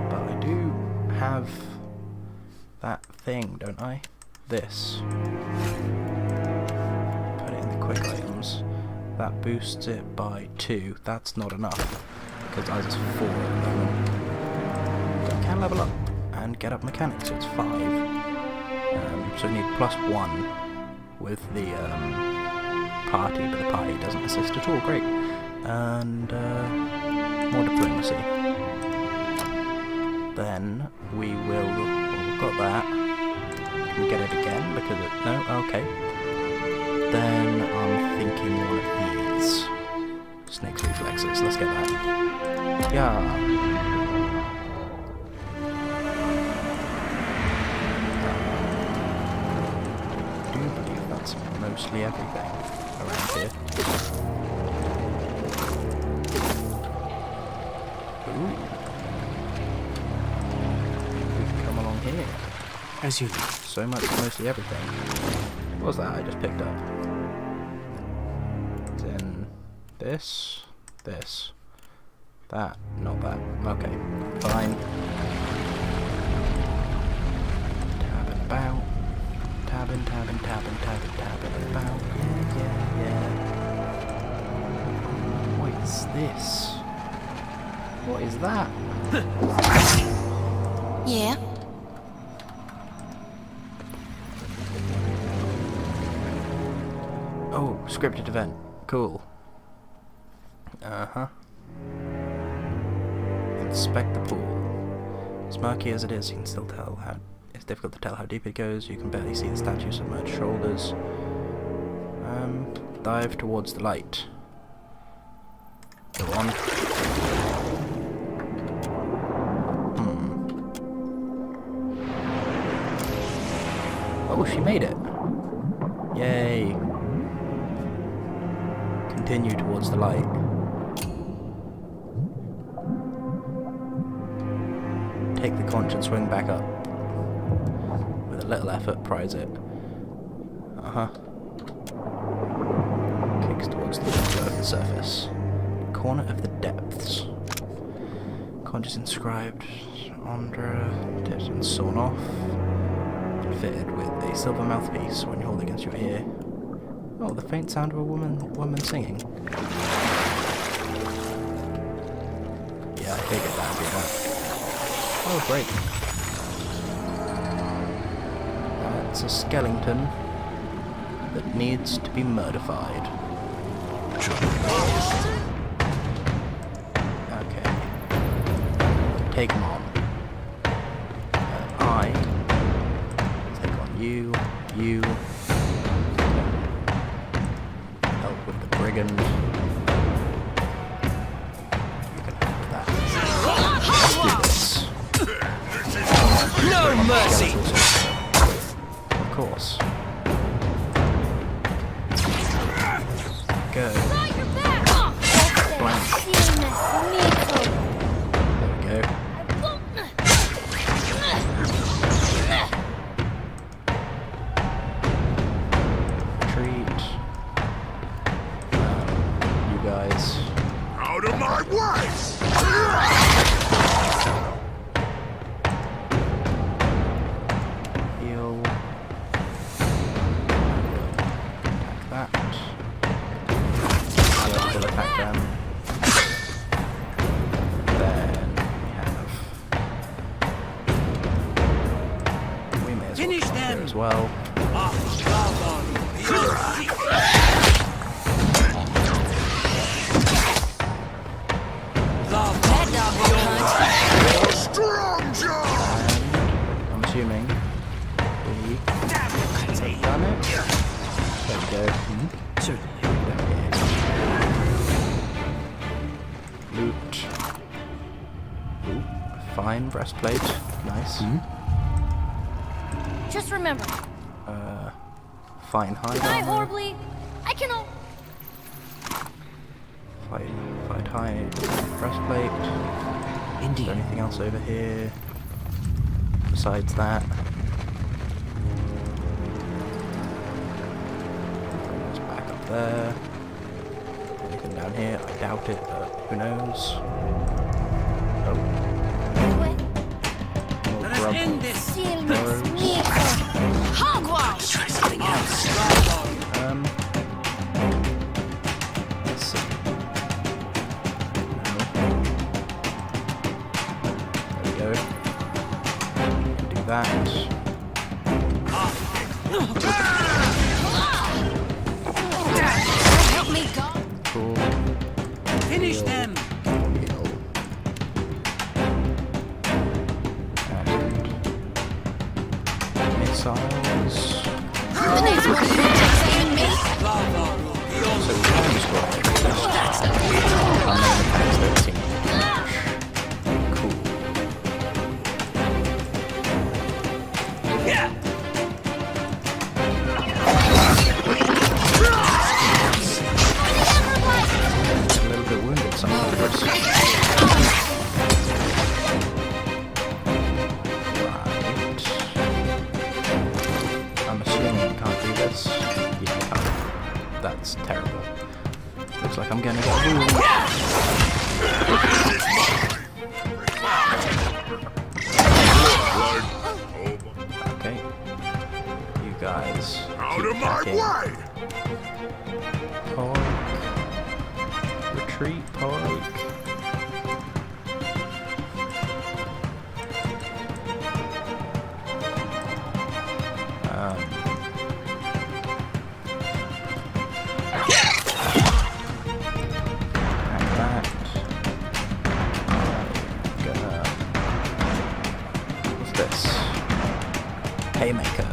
But I do have that thing, don't I? This. Put it in the quick items. That boosts it by 2. That's not enough, because ours is 4 at the moment. But I can level up and get up mechanics, so it's 5. So we need +1 with the party, but the party doesn't assist at all. Great. And more diplomacy. Then we will. Well, we've got that. Can we get it again? Because it. No? Okay. Then I'm thinking one of these. Snake's reflexes. Let's get that. Yeah. That's mostly everything around here. Ooh. We can come along here. As you do. So much, mostly everything. What was that I just picked up? Then this, that, not that. Okay, fine. Tabbing about. Tabbing about. Yeah. What is this? What is that? Yeah. Oh, scripted event. Cool. Inspect the pool. As murky as it is, you can still tell how... It's difficult to tell how deep it goes. You can barely see the statue's submerged shoulders. Dive towards the light. Go on. Oh, she made it. Yay. Continue towards the light. Take the conch and swing back up. With a little effort, prise it. Kicks towards the window of the surface. Corner of the depths. Conch is inscribed under tipped and sawn off. And fitted with a silver mouthpiece when you hold it against your ear. Oh, the faint sound of a woman singing. Yeah, I figured that would be that. Oh, great. That's a skeleton that needs to be murdified. Okay. Take him on. I take on you. Help with the brigand. You can help with that. Let's do this. No mercy! Of course. Go. Blank. There we go. Retreat. You guys. Out of my way! attack them. Then we may as well Finish come them here as well. I'm assuming we have done it. There we go. Certainly. Loot. Ooh, fine breastplate. Nice. Just remember, Fine hide die armor. horribly. I can. Fight hide breastplate. Indeed. Is there anything else over here besides that? It's back up there. Anything down here? I doubt it, but who knows? Oh. More grub. Hogwash! Try something else. Let's see. No. There we go. Do that. Help me, God. Cool. Finish them! Missiles. The next one is saying me. So we can destroy it. Our main attacks don't seem to do much. Cool. Yeah! A little bit wounded, some of us. I'm assuming I can't do this. Yeah, I can't. That's terrible. Looks like I'm gonna get wounded. Okay. You guys. Out of my way! Pork. Retreat, pork. Haymaker.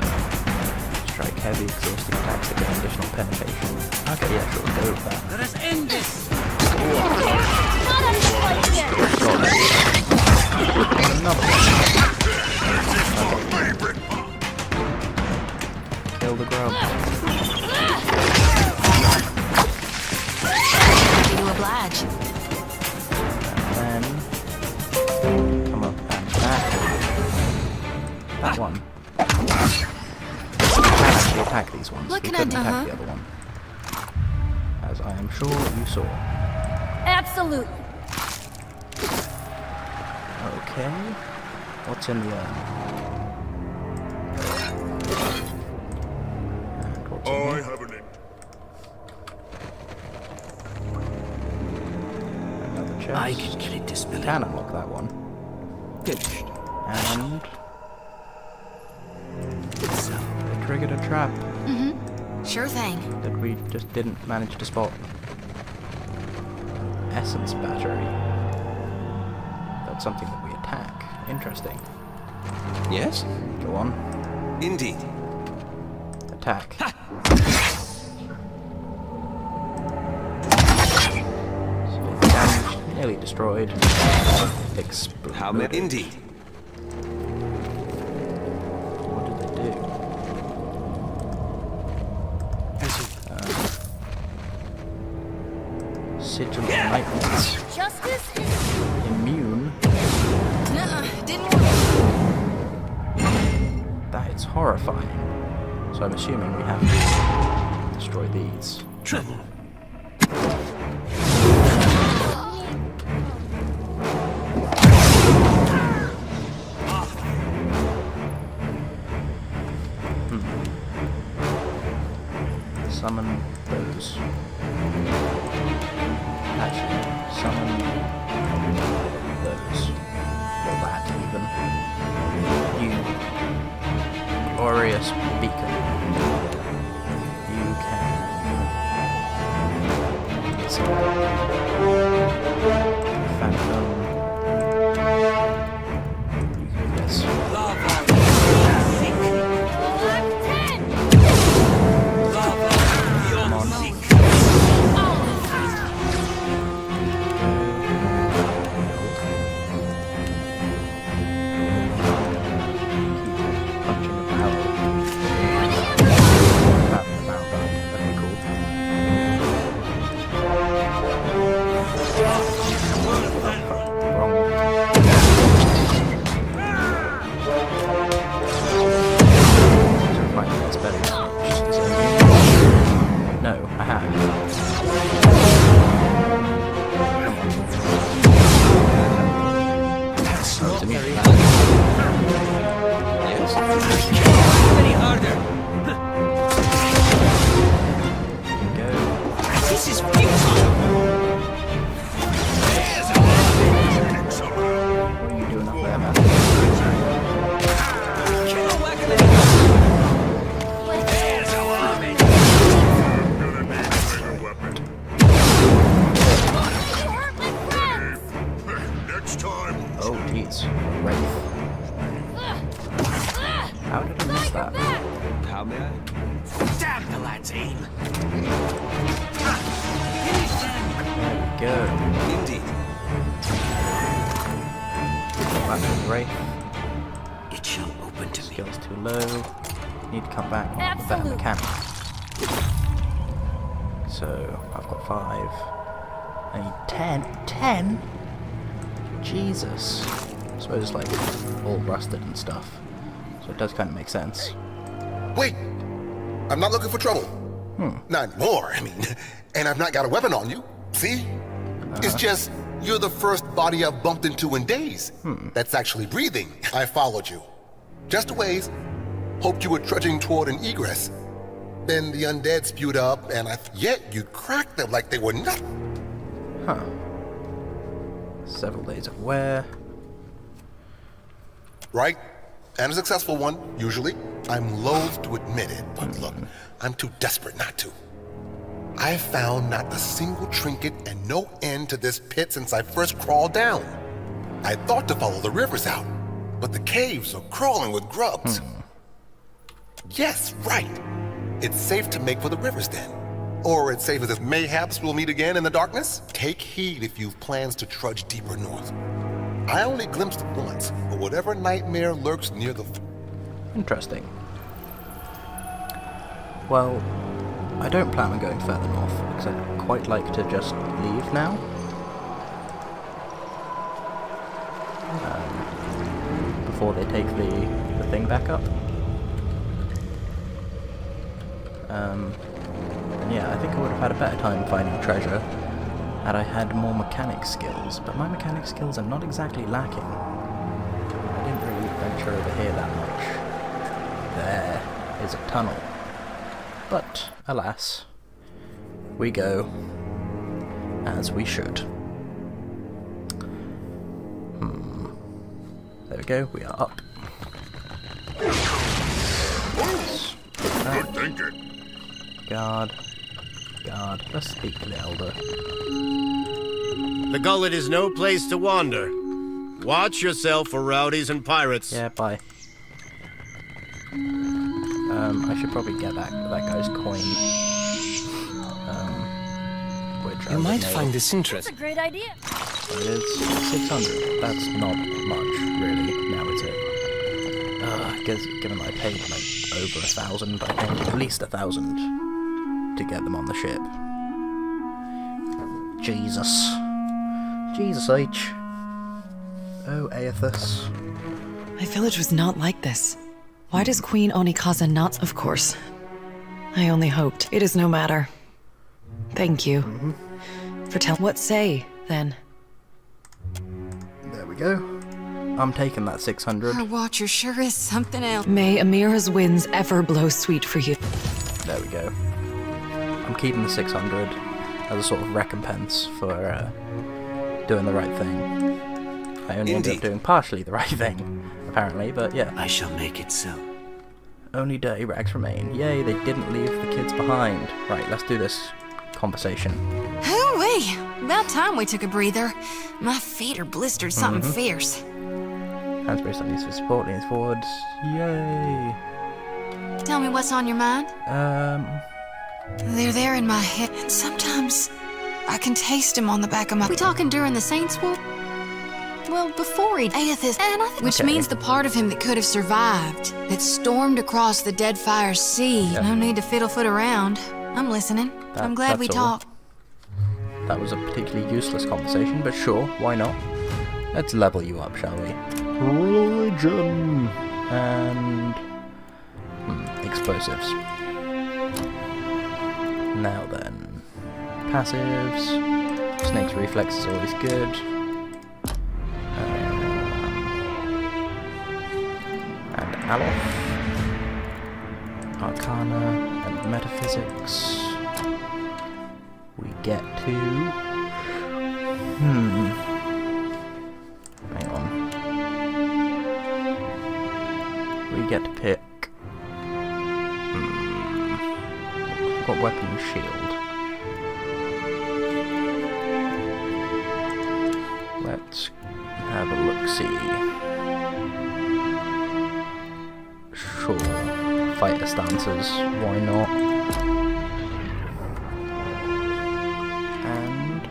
Strike heavy, exhausting attacks that gain additional penetration. Okay, yeah, sure, we'll go with that. Let us end this! Another one. Kill the grub. Happy to oblige. And then come up and back. That one. Actually attack these ones. What We can I couldn't do? attack the other one. As I am sure you saw. Absolutely. Okay. What's in the urn? And what's in I here? have an Another chest. I can kill it this minute. Can unlock that one. Finished. And they triggered a trap Sure thing. that we just didn't manage to spot. Essence battery. That's something that we attack. Interesting. Yes? Go on. Indeed. Attack. So damaged, nearly destroyed. Explode. How many? Indeed. What did they do? Sigil of Nightmares. Justice is Immune. Nuh-uh, didn't work. That is horrifying. So I'm assuming we have to destroy these. Trouble. Summon those. Actually, summon those. Or that, even. You glorious beacon. You can... Phantom... You can do this. How did I miss that? How may I? Damn the lad's aim! There we go. Indeed. Back to Wraith. It shall open to me. Skills too low. Need to come back with better mechanics. So, I've got 5. I need 10. 10? Jesus. I suppose it's like all rusted and stuff. So it does kind of make sense. Wait! I'm not looking for trouble. Not more, I mean. And I've not got a weapon on you. See? It's just, you're the first body I've bumped into in days. That's actually breathing. I followed you. Just a ways. Hoped you were trudging toward an egress. Then the undead spewed up, and yet you cracked them like they were nothing. Huh. Several days of wear. Right? And a successful one, usually. I'm loath to admit it, but look, I'm too desperate not to. I've found not a single trinket and no end to this pit since I first crawled down. I thought to follow the rivers out, but the caves are crawling with grubs. Yes, right. It's safe to make for the rivers then. Or it's safe as if mayhaps we'll meet again in the darkness. Take heed if you've plans to trudge deeper north. I only glimpsed it once, but whatever nightmare lurks near the... Interesting. Well, I don't plan on going further north, because I'd quite like to just leave now. Before they take the thing back up. And yeah, I think I would have had a better time finding treasure had I had more mechanic skills, but my mechanic skills are not exactly lacking. I didn't really venture over here that much. There is a tunnel. But, alas, we go as we should. There we go, we are up. Good thinking. Guard. Let's speak to the Elder. The gullet is no place to wander. Watch yourself for rowdies and pirates. Yeah, bye. I should probably get that guy's coin. Which You might find this That's interesting. a great idea. it is 600. That's not much, really. Now is it? Given I paid like over 1,000, I think at least 1,000 to get them on the ship. Jesus H. Oh, Aethys. My village was not like this. Why does Queen Onikaza not? Of course. I only hoped. It is no matter. Thank you. For what say, then? There we go. I'm taking that 600. Our watcher sure is something else. May Amira's winds ever blow sweet for you. There we go. I'm keeping the 600. as a sort of recompense for doing the right thing. I only ended up doing partially the right thing, apparently, but yeah. I shall make it so. Only dirty rags remain. Yay, they didn't leave the kids behind. Right, let's do this conversation. Hoo-wee! About time we took a breather. My feet are blistered something fierce. Hands braced on knees for support, leans forwards. Yay! Tell me what's on your mind? They're there in my head, and sometimes I can taste him on the back of my... We talking during the Saints War? Well, before he Aethys, and I think... Which means the part of him that could have survived, that stormed across the Deadfire Sea. No need to fiddle-foot around. I'm listening. I'm glad we talked. That was a particularly useless conversation, but sure, why not? Let's level you up, shall we? Religion! And... explosives. Now then. Passives. Snake's reflex is always good. And Aloth. Arcana and Metaphysics. We get to... Hang on. We get to pick... What weapon and shield? Let's have a look-see. Sure. Fighter stances, why not? And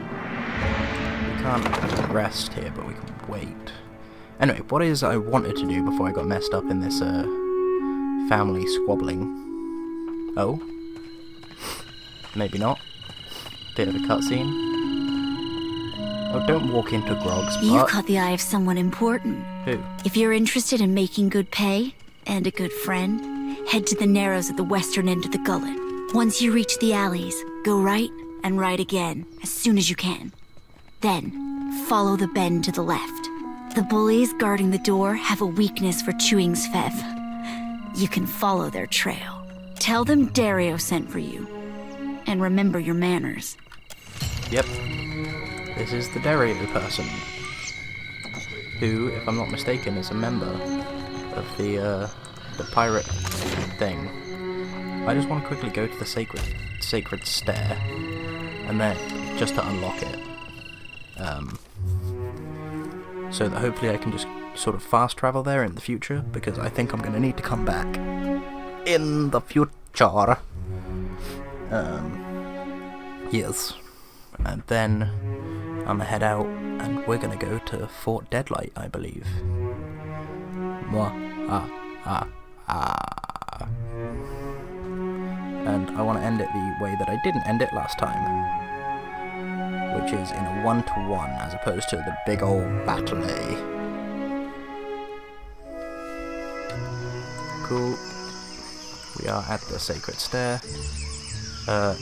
we can't rest here, but we can wait. Anyway, what is I wanted to do before I got messed up in this family squabbling? Oh? Maybe not. Bit of a cutscene. Oh, don't walk into Grog's butt. You caught the eye of someone important. Who? If you're interested in making good pay and a good friend, head to the narrows at the western end of the gullet. Once you reach the alleys, go right and right again as soon as you can. Then, follow the bend to the left. The bullies guarding the door have a weakness for chewing Svev. You can follow their trail. Tell them Dario sent for you. And remember your manners. Yep. This is the Dario person. Who, if I'm not mistaken, is a member of the pirate thing. I just want to quickly go to the sacred stair. And then, just to unlock it. So that hopefully I can just sort of fast travel there in the future, because I think I'm going to need to come back in the future. Yes. And then I'm gonna head out and we're gonna go to Fort Deadlight, I believe. And I want to end it the way that I didn't end it last time, which is in a 1-to-1 as opposed to the big old battle. Cool. We are at the sacred stair.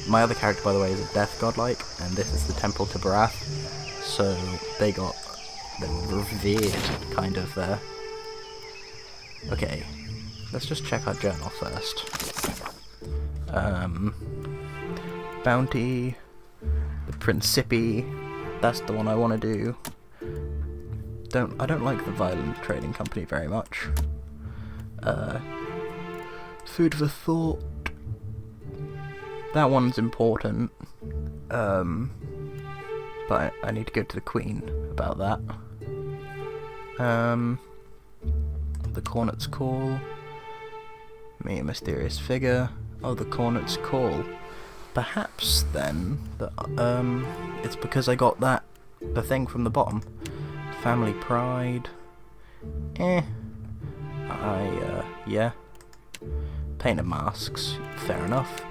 My other character, by the way, is a death godlike, and this is the temple to Barath, so they got the revered kind of there. Okay, let's just check our journal first. Bounty, the Principi, that's the one I want to do. I don't like the Violent Trading Company very much. Food for thought. That one's important. But I need to go to the Queen about that. The Cornet's Call. Me, a mysterious figure. Oh, the Cornet's Call. Perhaps then that it's because I got the thing from the bottom. Family Pride. Yeah. Painted masks. Fair enough.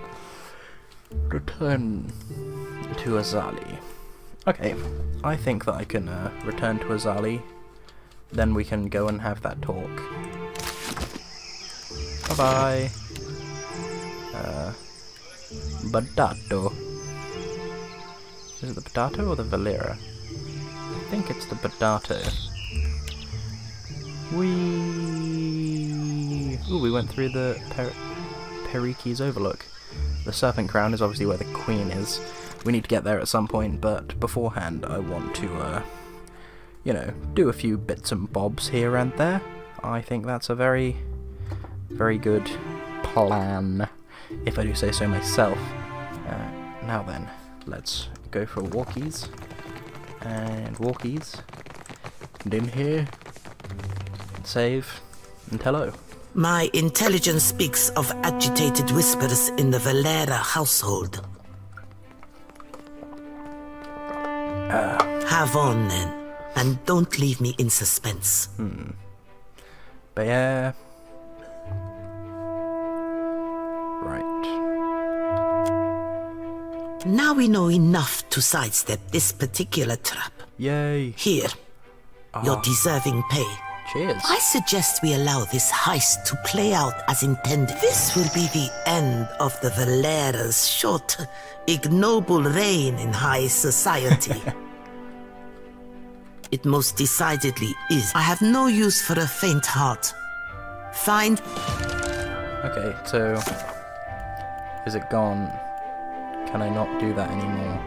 Return to Azali. Okay, I think that I can return to Azali. Then we can go and have that talk. Bye-bye. Badato. Is it the Badato or the Valera? I think it's the Badato. Ooh, we went through the Periki's Overlook. The Serpent Crown is obviously where the Queen is. we need to get there at some point, but beforehand I want to, you know, do a few bits and bobs here and there. I think that's a very, very good plan, if I do say so myself. Now then, let's go for walkies, and walkies, and in here, save, and hello. My intelligence speaks of agitated whispers in the Valera household. Have on, then, and don't leave me in suspense. Bear. Right. Now we know enough to sidestep this particular trap. Yay. Here, your deserving pay. Cheers. I suggest we allow this heist to play out as intended. This will be the end of the Valera's short, ignoble reign in high society. It most decidedly is. I have no use for a faint heart. Find... Okay, so... is it gone? Can I not do that anymore?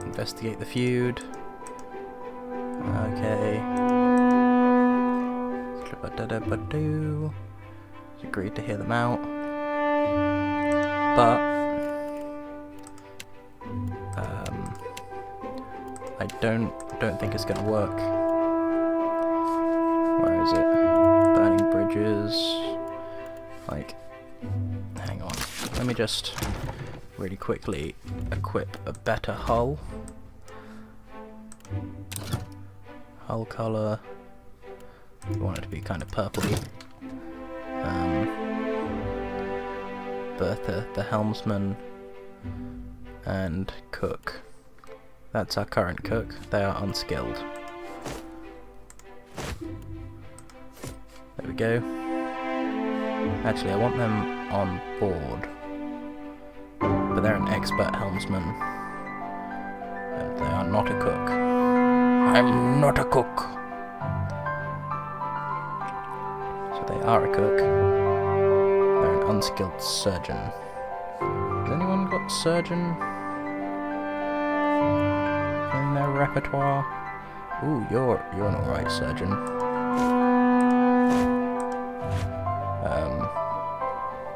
Investigate the feud. Okay. Agreed to hear them out. But I don't think it's gonna work. Where is it? Burning bridges. Like, hang on. Let me just really quickly equip a better hull. Hull color. We want it to be kind of purpley. Bertha, the helmsman, and cook. That's our current cook. They are unskilled. There we go. Actually, I want them on board. But they're an expert helmsman. And they are not a cook. I'm not a cook. So they are a cook. They're an unskilled surgeon. Has anyone got surgeon in their repertoire? Ooh, you're an alright surgeon.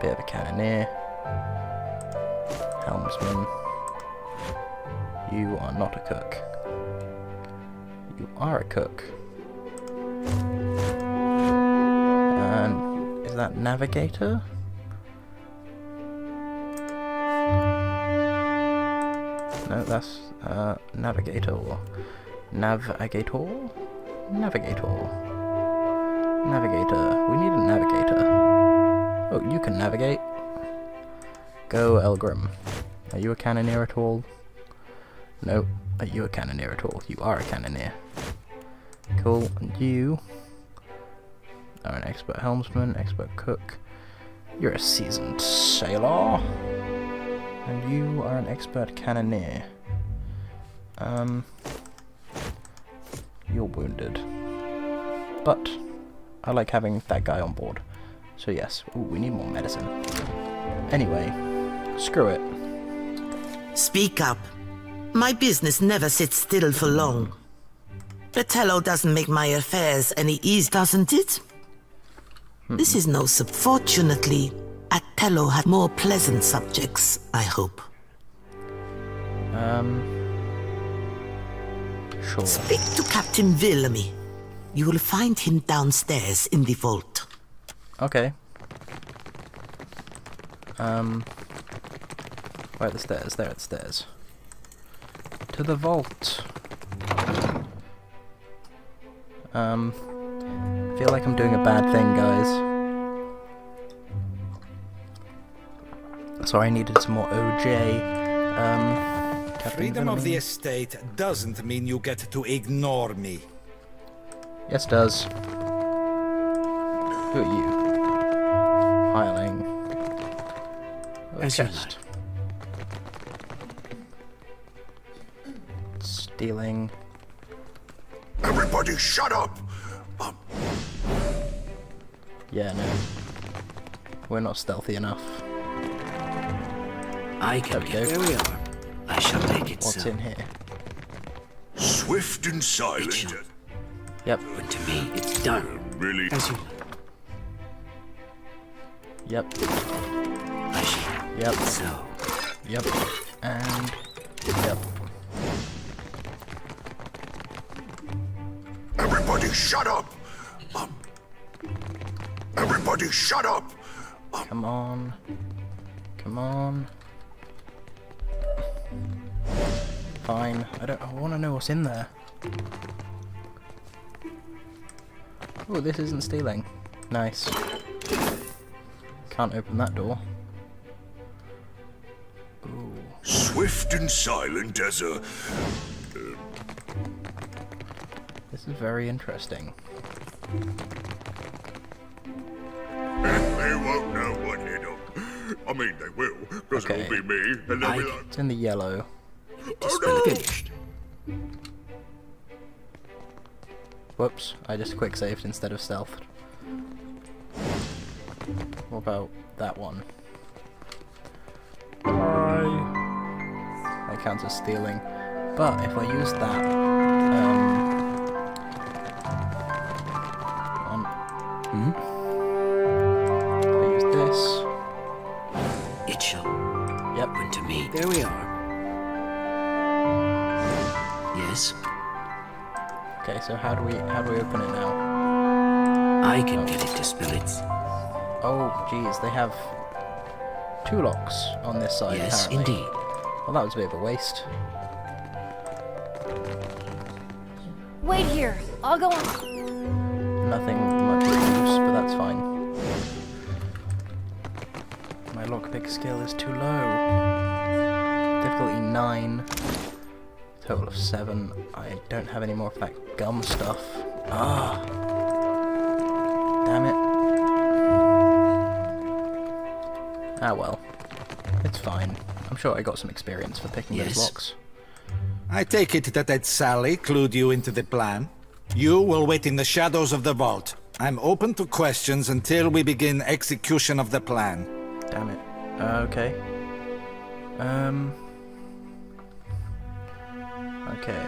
Bit of a cannoneer. Helmsman. You are not a cook. You are a cook. And is that navigator? No, that's navigator. Navigator? Navigator. Navigator. We need a navigator. Oh, you can navigate. Go, Elgrim. Are you a cannoneer at all? No. Are you a cannoneer at all? You are a cannoneer. Cool. And you are an expert helmsman, expert cook. You're a seasoned sailor. And you are an expert cannoneer. You're wounded. But I like having that guy on board. So yes. Ooh, we need more medicine. Anyway, screw it. Speak up. My business never sits still for long. Fratello doesn't make my affairs any easier, doesn't it? This is no Fortunately, Atello had more pleasant subjects, I hope. Sure. Speak to Captain Villamy. You will find him downstairs in the vault. Okay. Where are the stairs? There are the stairs. To the vault. Feel like I'm doing a bad thing, guys. Sorry, I needed some more OJ. Freedom of the estate doesn't mean you get to ignore me. Yes, it does. Who are you? Hireling. As you like. Stealing. Everybody shut up! Yeah, no. We're not stealthy enough. I can get there we are. I shall take it What's so. in here? Swift and silent. Yep. But to me, it's done. Really? As you Yep. I shall. Yep. So. Yep. And yep. Everybody shut up! Everybody shut up! Come on. Come on. Fine. I want to know what's in there. Oh, this isn't stealing. Nice. Can't open that door. Ooh. Swift and silent as a... This is very interesting. They won't know what hit them. I mean, they will, because Okay. it'll be me, and they'll be like, It's in the yellow. oh no! Finished. Whoops, I just quick saved instead of stealthed. What about that one? That counts as stealing. But if I use that, if I use this, It shall. yep. When to me. There we are. Yes. Okay, so how do we open it now? I can get it to spirits. Oh, geez, they have 2 locks on this side. Yes, apparently. indeed. Well, that was a bit of a waste. Wait here. I'll go on. Nothing much use, but that's fine. My lockpick skill is too low. Difficulty 9. Total of 7. I don't have any more of that gum stuff. Ah. Damn it. Ah well. It's fine. I'm sure I got some experience for picking those locks. I take it that Sally clued you into the plan. You will wait in the shadows of the vault. I'm open to questions until we begin execution of the plan. Damn it. Okay. Okay.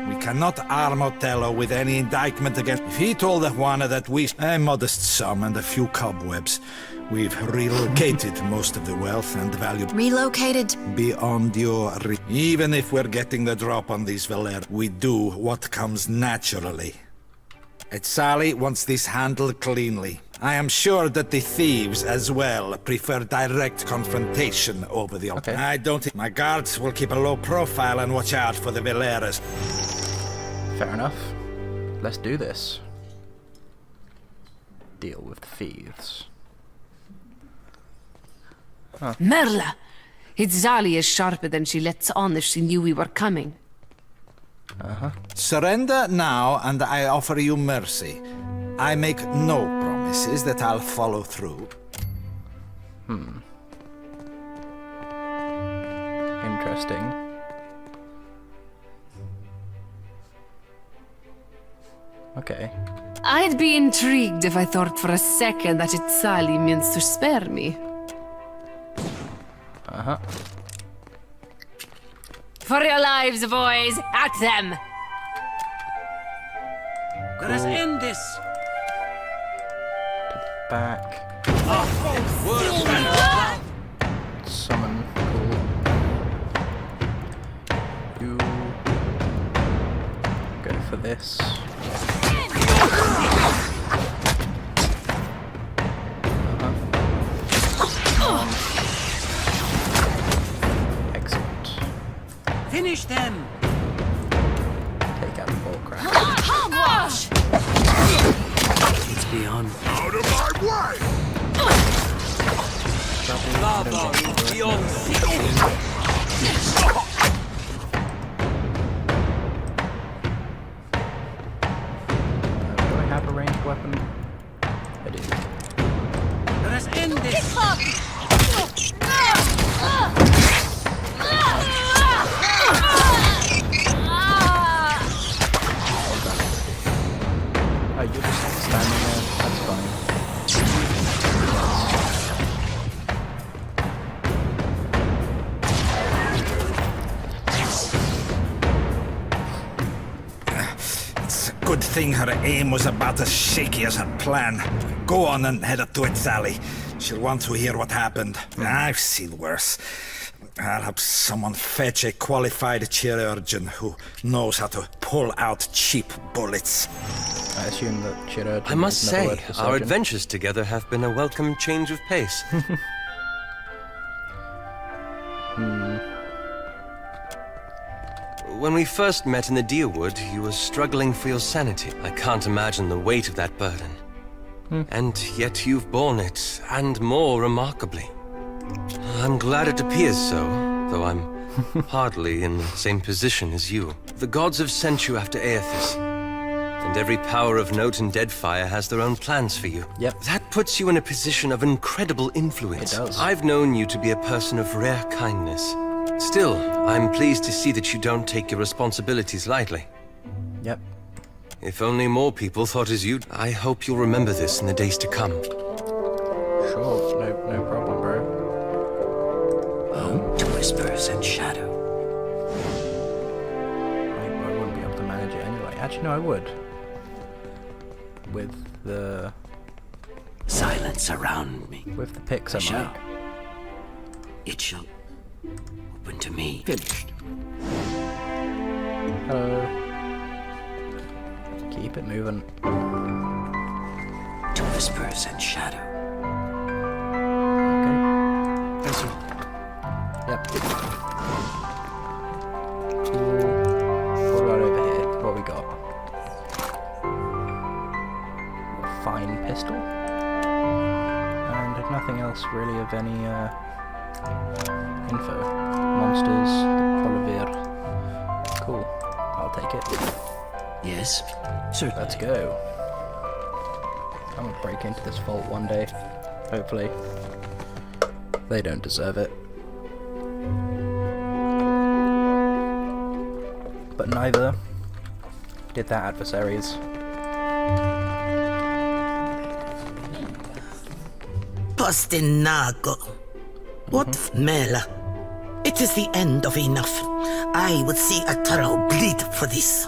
We cannot arm Othello with any indictment against... If he told the Juana that we... A modest sum and a few cobwebs. We've relocated most of the wealth and value... Relocated? Beyond your... Even if we're getting the drop on these Valer, we do what comes naturally. Sally wants this handled cleanly. I am sure that the thieves as well prefer direct confrontation over the... Okay. I don't think... My guards will keep a low profile and watch out for the Valeras. Fair enough. Let's do this. Deal with the thieves. Huh. Merla! Itzali is sharper than she lets on if she knew we were coming. Surrender now, and I offer you mercy. I make no promises that I'll follow through. Interesting. Okay. I'd be intrigued if I thought for a second that Itzali means to spare me. For your lives, boys! At them! Let us end this! Back. Summon. Cool. You go for this. Excellent. Finish them! Take out the bullcrap. Hogwash! It's beyond. Out of my way! Lava is beyond seeking. Do I have a ranged weapon? I do. Let us end this! Oh, you're just standing there. That's fine. Good thing her aim was about as shaky as her plan. Go on and head up to it, Sally. She'll want to hear what happened. I've seen worse. I'll have someone fetch a qualified chirurgeon who knows how to pull out cheap bullets. I assume that chirurgeon I must is another say, word for our surgeon. adventures together have been a welcome change of pace. When we first met in the Deerwood, you were struggling for your sanity. I can't imagine the weight of that burden. And yet you've borne it, and more remarkably. I'm glad it appears so, though I'm hardly in the same position as you. The gods have sent you after Aethys, and every power of note in Deadfire has their own plans for you. Yep. That puts you in a position of incredible influence. It does. I've known you to be a person of rare kindness. Still, I'm pleased to see that you don't take your responsibilities lightly. Yep. If only more people thought as you. I hope you'll remember this in the days to come. Sure, no problem, bro. Home to whispers and shadow. I wouldn't be able to manage it anyway. Actually, no, I would. With the... Silence around me. With the picks I Shall. might. It shall open to me. Finished. Hello. Keep it moving. To whispers and shadow. Okay. As you... Yep. What about over here? What we got? A fine pistol. And nothing else really of any info. Monsters, Polivir. Cool. I'll take it. Yes, certainly. Let's go. I'm gonna break into this vault one day. Hopefully. They don't deserve it. But neither did their adversaries. Postinago. What Mela? It is the end of enough. I would see a thorough bleed for this.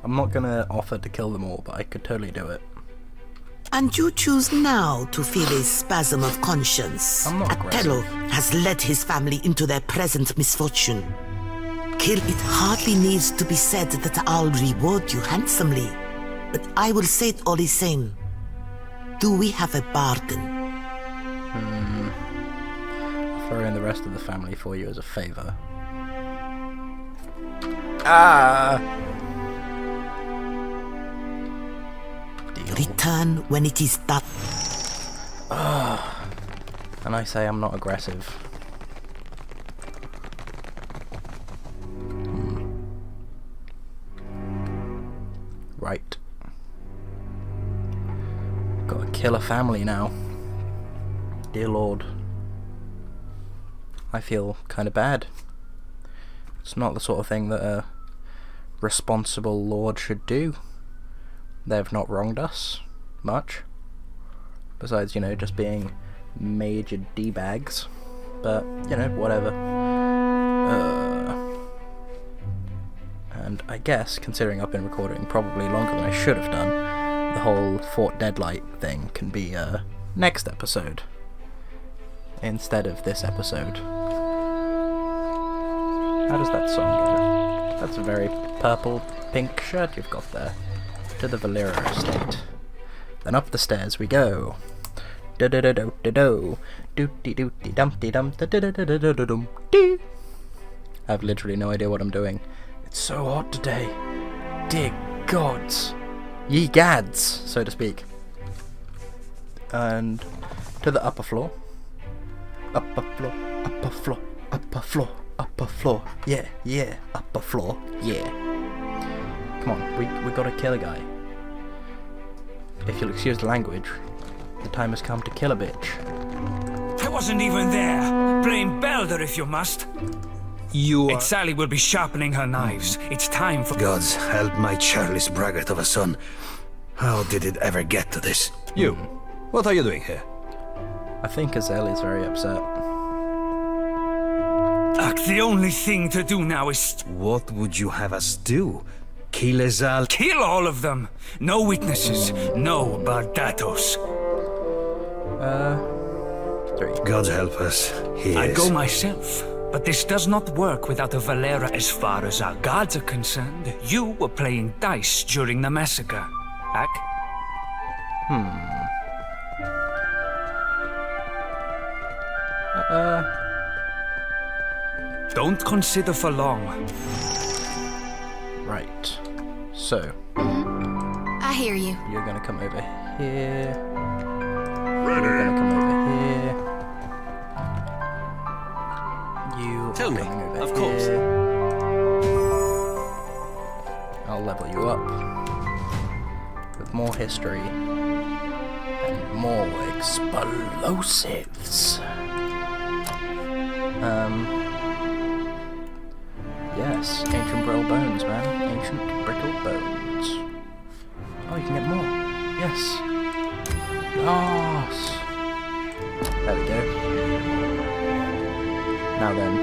I'm not gonna offer to kill them all, but I could totally do it. And you choose now to feel a spasm of conscience. I'm not Atello has led his family into their present misfortune. Kill, it hardly needs to be said that I'll reward you handsomely. But I will say it all the same. Do we have a bargain? I'll throw in the rest of the family for you as a favor. Ah! Return when it is done. And I say I'm not aggressive. Right. Gotta kill a family now. Dear Lord. I feel kind of bad. It's not the sort of thing that a responsible lord should do. They've not wronged us much. Besides, you know, just being major D-bags. But, you know, whatever. And I guess, considering I've been recording probably longer than I should have done, the whole Fort Deadlight thing can be next episode. Instead of this episode. How does that song go? That's a very purple-pink shirt you've got there. To the Valera estate. Then up the stairs we go. Do do do do do do. Do dee do dee dum dee dum da da da da da da dum dee. I have literally no idea what I'm doing. It's so hot today. Dear gods. Ye gads, so to speak. And to the upper floor. Upper floor, upper floor, upper floor, upper floor. Yeah, yeah, upper floor, yeah. Come on, we gotta kill a guy. If you'll excuse the language, the time has come to kill a bitch. I wasn't even there. Blame Belder if you must. And Sally will be sharpening her knives. It's time for... Gods help my churlish braggart of a son. How did it ever get to this? You. What are you doing here? I think Azel is very upset. The only thing to do now is... What would you have us do? Kilezal. Kill all of them! No witnesses, no Bardatos. 3. God help us. I'd go myself, but this does not work without a Valera. As far as our gods are concerned, you were playing dice during the massacre. Hack? Don't consider for long. Right. So, I hear you. you're gonna come over here. You're gonna come over here. You Tell are me, coming over of course. here. I'll level you up with more history and more explosives. Yes, ancient brittle bones, man. Ancient brittle bones. Oh, you can get more. Yes. Yes. There we go. Now then.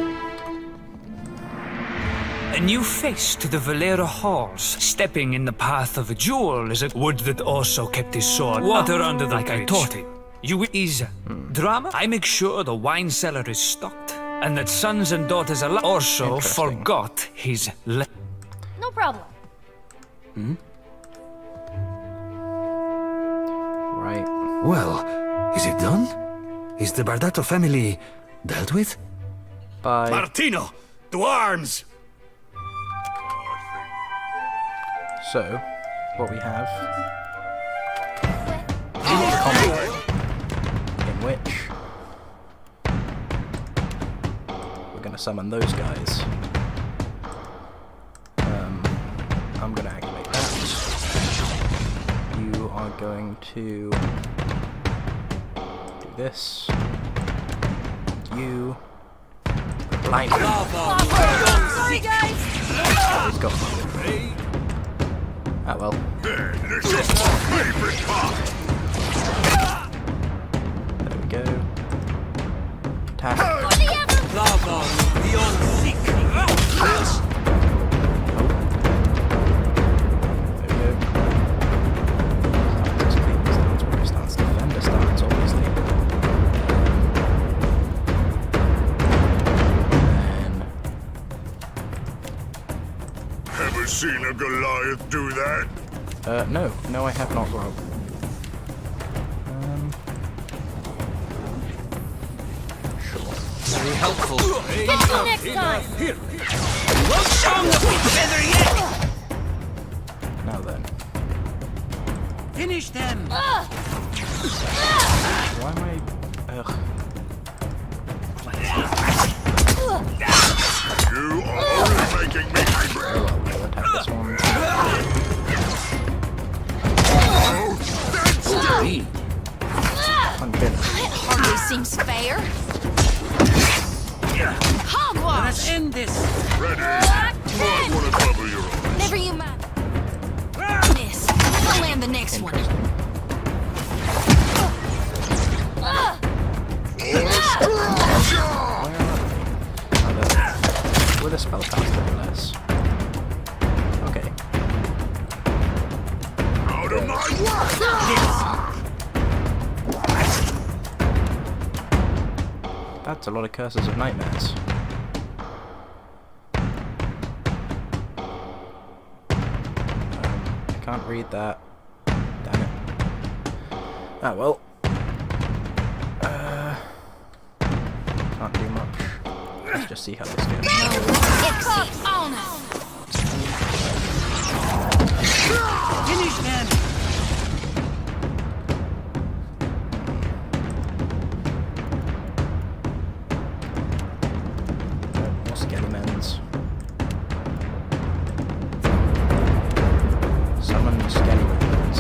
A new face to the Valera halls. Stepping in the path of a jewel is a wood that also kept his sword. Water under the bridge. I taught him. You is drama. I make sure the wine cellar is stocked, and that sons and daughters alike also forgot his No problem. Right. Well, is it done? Is the Bardato family dealt with? Bye. Martino, to arms! So, what we have is a combat in which we're going to summon those guys. I'm going to activate that. You are going to do this. You blind. Sorry, guys. He's got Ah well. This is my favorite part! There we go. Attack. There we go. Stance where he starts defender stance, obviously. Ever seen a Goliath do that? No, I have not, Rob. Sure. Very helpful. Catch you next time. Won't show him the feather yet! Now then. Finish them! Why am I... Ugh. You are only making me angry! Oh well, we'll attack this one. That hardly seems fair. Hogwash! Let's end this! Ready? Might want to cover your eyes. Never you mind. Miss. I'll land the next one. With a spellcaster, less. Okay. Out of my That's a lot of curses of nightmares. I can't read that. Damn it. Ah well. Can't do much. Let's just see how this goes. Finish them! More Skellimens. Summon Skellimens.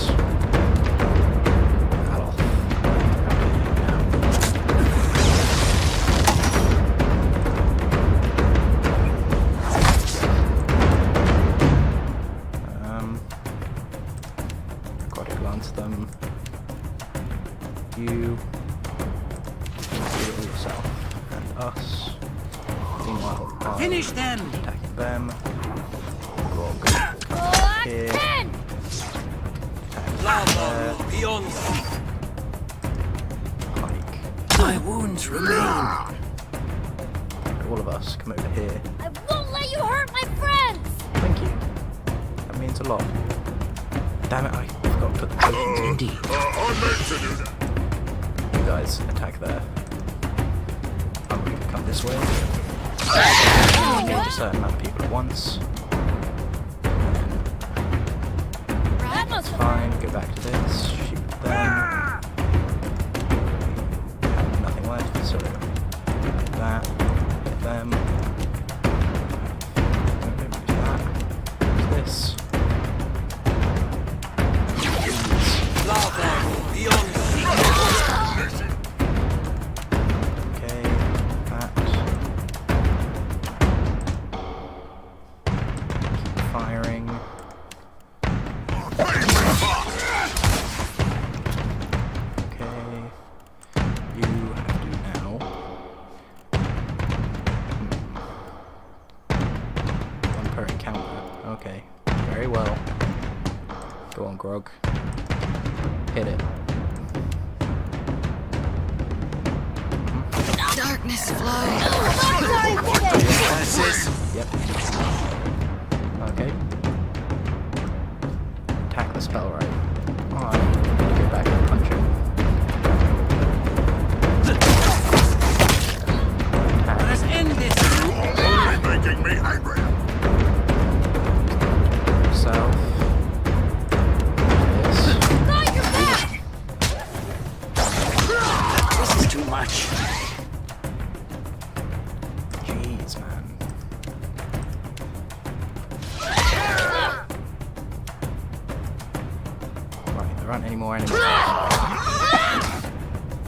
Hello. Got to glance them. You heal yourself and us. Meanwhile, Finish them! attacking them. Go Here. Beyond. Hike. My wounds remain. All of us come over here. I won't let you hurt my friends! Thank you. That means a lot. Damn it, I forgot to put the potions in. Indeed. I meant to do that. You guys attack there. I'm going to come this way. Engage a certain amount of people at once. That's fine, go back to this, shoot them. Have nothing left, so that, them. That. This. Okay, that. Keep firing. Okay. You have to now. One per encounter. Okay. Very well. Go on, Grog. Hit it. Darkness flows. Yep. Okay. Attack the spell right. Alright. Go back and punch him. Let's end this. Only making me angry. South. This. This is too much. Jeez, man. Right, there aren't any more enemies.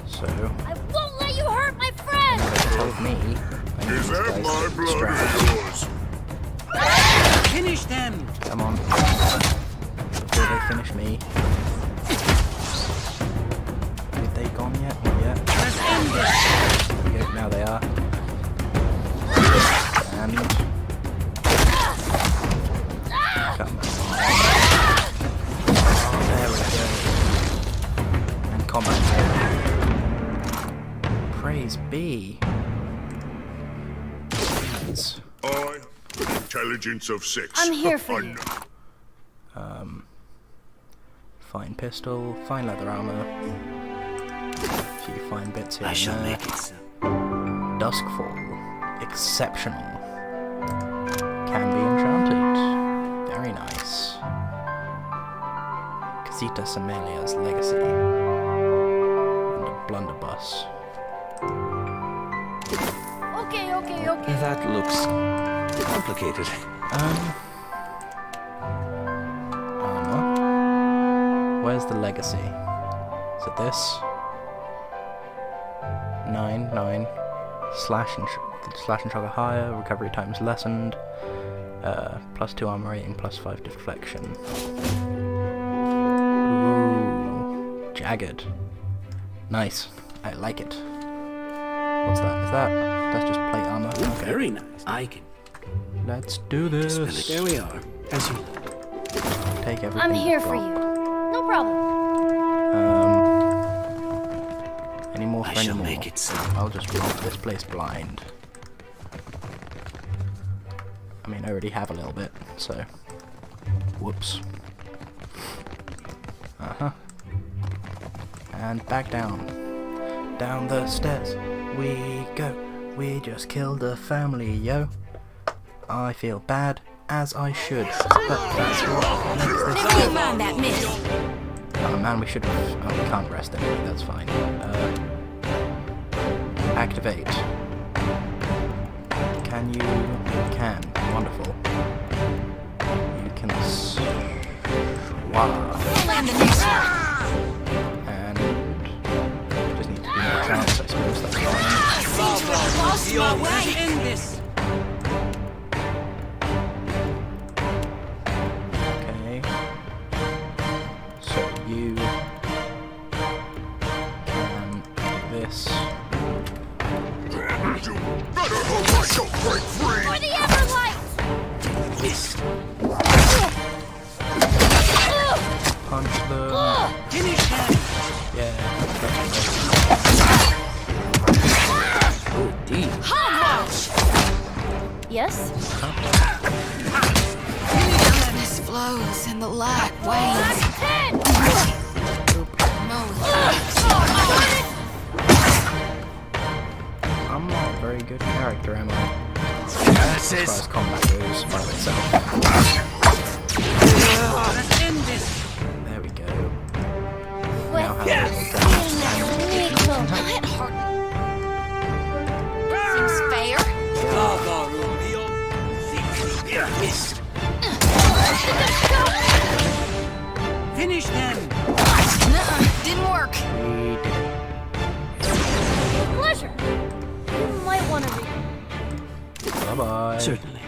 So, I won't let you hurt my friends! they told me I need Is these that guys my to blood distract. or yours? Finish them. Come on. Before they finish me. Have they gone yet? Not yet. Let's end this. There we go, now they are. And... Come on. There we go. And combat. Praise be. Jeez. Intelligence of 6. I'm here for you. Fine pistol, fine leather armor. A few fine bits here I and shall there. make it so. Duskfall. Exceptional. Can be enchanted. Very nice. Casita Semelia's Legacy. And a blunderbuss. Okay. That looks complicated. Armor. Where's the legacy? Is it this? 9. Slash and shock are higher. Recovery time is lessened. +2 armor rating, +5 deflection. Ooh, jagged. Nice. I like it. What's that? Is that's just plate armor? Ooh, Okay. very nice. I can Let's do this. dispel it. There we are. As you Take everything. I'm here we've for got. you. No problem. Any more I for any shall more? make it so. I'll just rob this place blind. I mean, I already have a little bit, so... Whoops. And back down. Down the stairs we go. We just killed a family, yo. I feel bad, as I should, but that's what makes this Never you mind that miss. Oh man, we should have... Oh, we can't rest anyway, that's fine. Activate. Can you... You can. Wonderful. You can... Wow. Land the next one. And... Just need to do more chance, I suppose, that's fine. Lost my way. end this. Okay. So you... can do this. You better hope I don't break free! For the Everlight! Missed. punch them. Yeah. Oh, deep. Yes? Darkness flows and the light wanes. I'm not a very good character, am I? As far as combat goes by itself. There we go. Now how Seems fair. Finish them! Didn't work. Pleasure. You might want to read. Bye-bye. Certainly.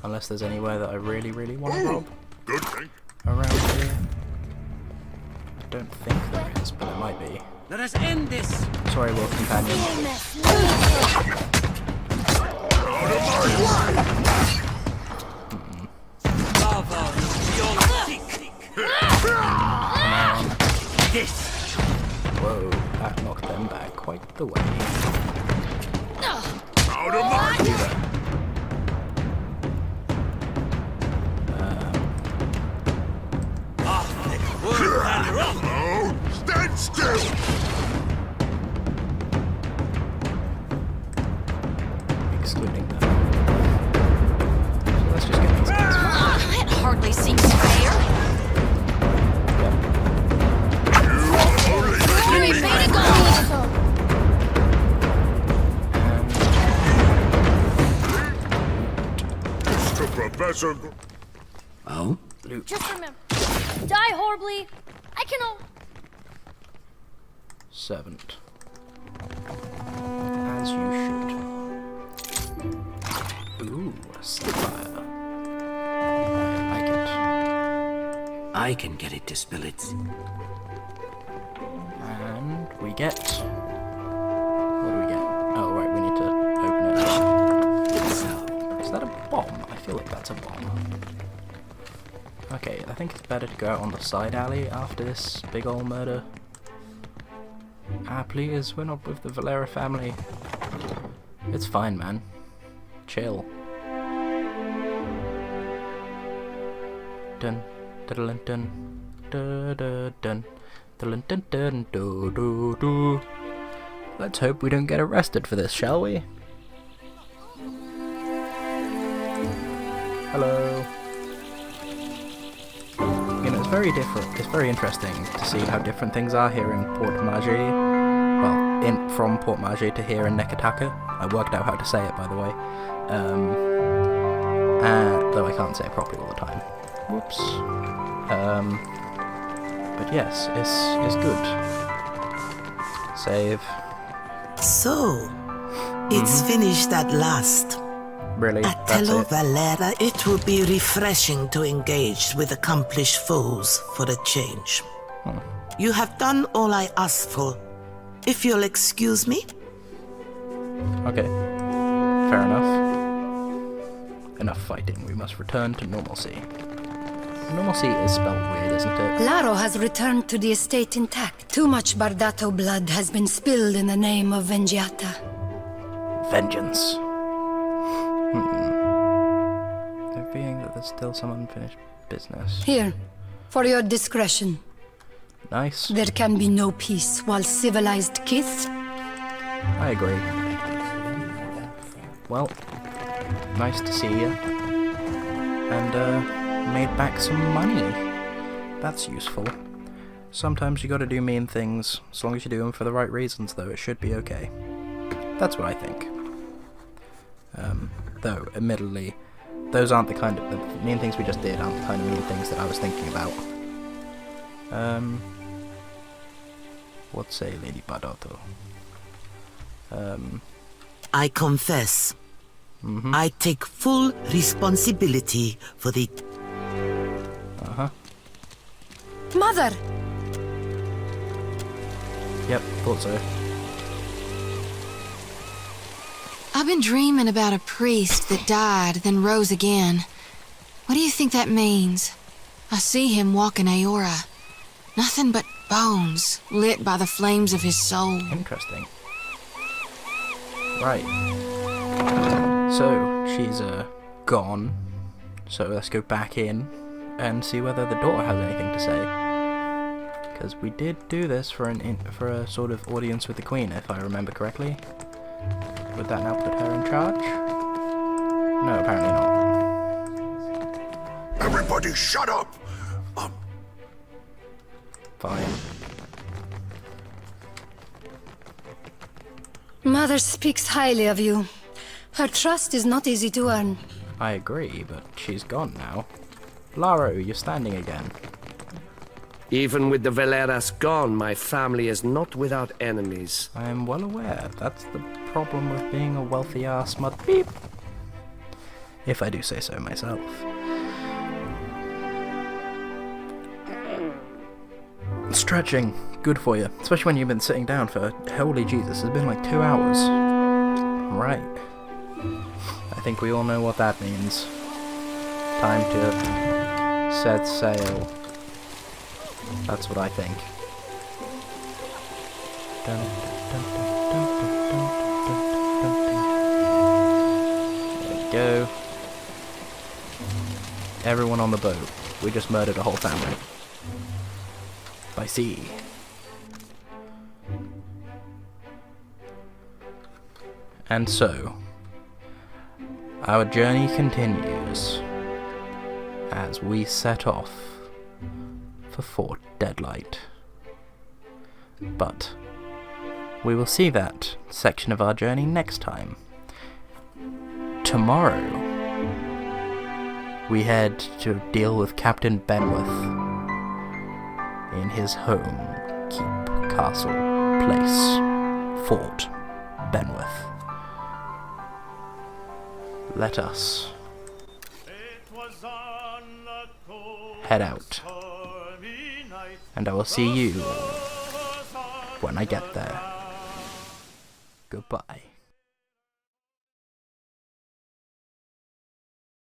Unless there's anywhere that I really, really want to rob. Good thing. Around here. I don't think there is, but there might be. Let us end this! Sorry, Wolf Companion. Whoa, that knocked them back quite the way. Out of my Oh, stand still! Excluding that. So let's just get these guys. That hardly seems fair. Give me way to go. Mr. Professor. Oh? Luke. Just remember, die horribly. I can. Servant. As you should. Ooh, a sapphire. I like it. I can get it to spill it. And we get... What do we get? Oh, right, we need to open it up. Is that a bomb? I feel like that's a bomb. Okay, I think it's better to go out on the side alley after this big ol' murder. Ah, please, we're not with the Valera family. It's fine, man. Chill. Dun, dun, dun, dun, dun, dun, dun, dun, dun, do, do, do. Let's hope we don't get arrested for this, shall we? Hello. You know, it's very different. It's very interesting to see how different things are here in Port Margé. Well, from Port Margé to here in Nekataka. I worked out how to say it, by the way. Though I can't say it properly all the time. Whoops. But yes, it's good. Save. So, it's finished at last. Really? That's Atello it? Valera, it will be refreshing to engage with accomplished foes for a change. You have done all I asked for. If you'll excuse me. Okay. Fair enough. Enough fighting. We must return to normalcy. Normalcy is spelled weird, isn't it? Laro has returned to the estate intact. Too much Bardato blood has been spilled in the name of Vengiata. Vengeance. There being that there's still some unfinished business. Here, for your discretion. Nice. There can be no peace while civilized kiss. I agree. Well, nice to see you. And, made back some money. That's useful. Sometimes you gotta do mean things. As long as you do them for the right reasons, though, it should be okay. That's what I think. Though, admittedly, those aren't the kind of... The mean things we just did aren't the kind of mean things that I was thinking about. What say, Lady Bardato? I confess. I take full responsibility for the... Mother! Yep, thought so. I've been dreaming about a priest that died, then rose again. What do you think that means? I see him walking Aora. Nothing but bones, lit by the flames of his soul. Interesting. Right. So, she's gone. So let's go back in and see whether the daughter has anything to say. Because we did do this for a sort of audience with the Queen, if I remember correctly. Would that now put her in charge? No, apparently not. Everybody shut up! Fine. Mother speaks highly of you. Her trust is not easy to earn. I agree, but she's gone now. Laro, you're standing again. Even with the Valeras gone, my family is not without enemies. I am well aware. That's the problem with being a wealthy-ass mud beep. If I do say so myself. Stretching, good for you. Especially when you've been sitting down for, holy Jesus, it's been like 2 hours. Right. I think we all know what that means. Time to set sail. That's what I think. Dun, dun, dun, there we go. Everyone on the boat. We just murdered a whole family. By sea. And so, our journey continues as we set off for Fort Deadlight. But we will see that section of our journey next time. Tomorrow, we head to deal with Captain Benworth in his home, keep, castle, place, Fort Benworth. Let us head out, and I will see you when I get there. Goodbye.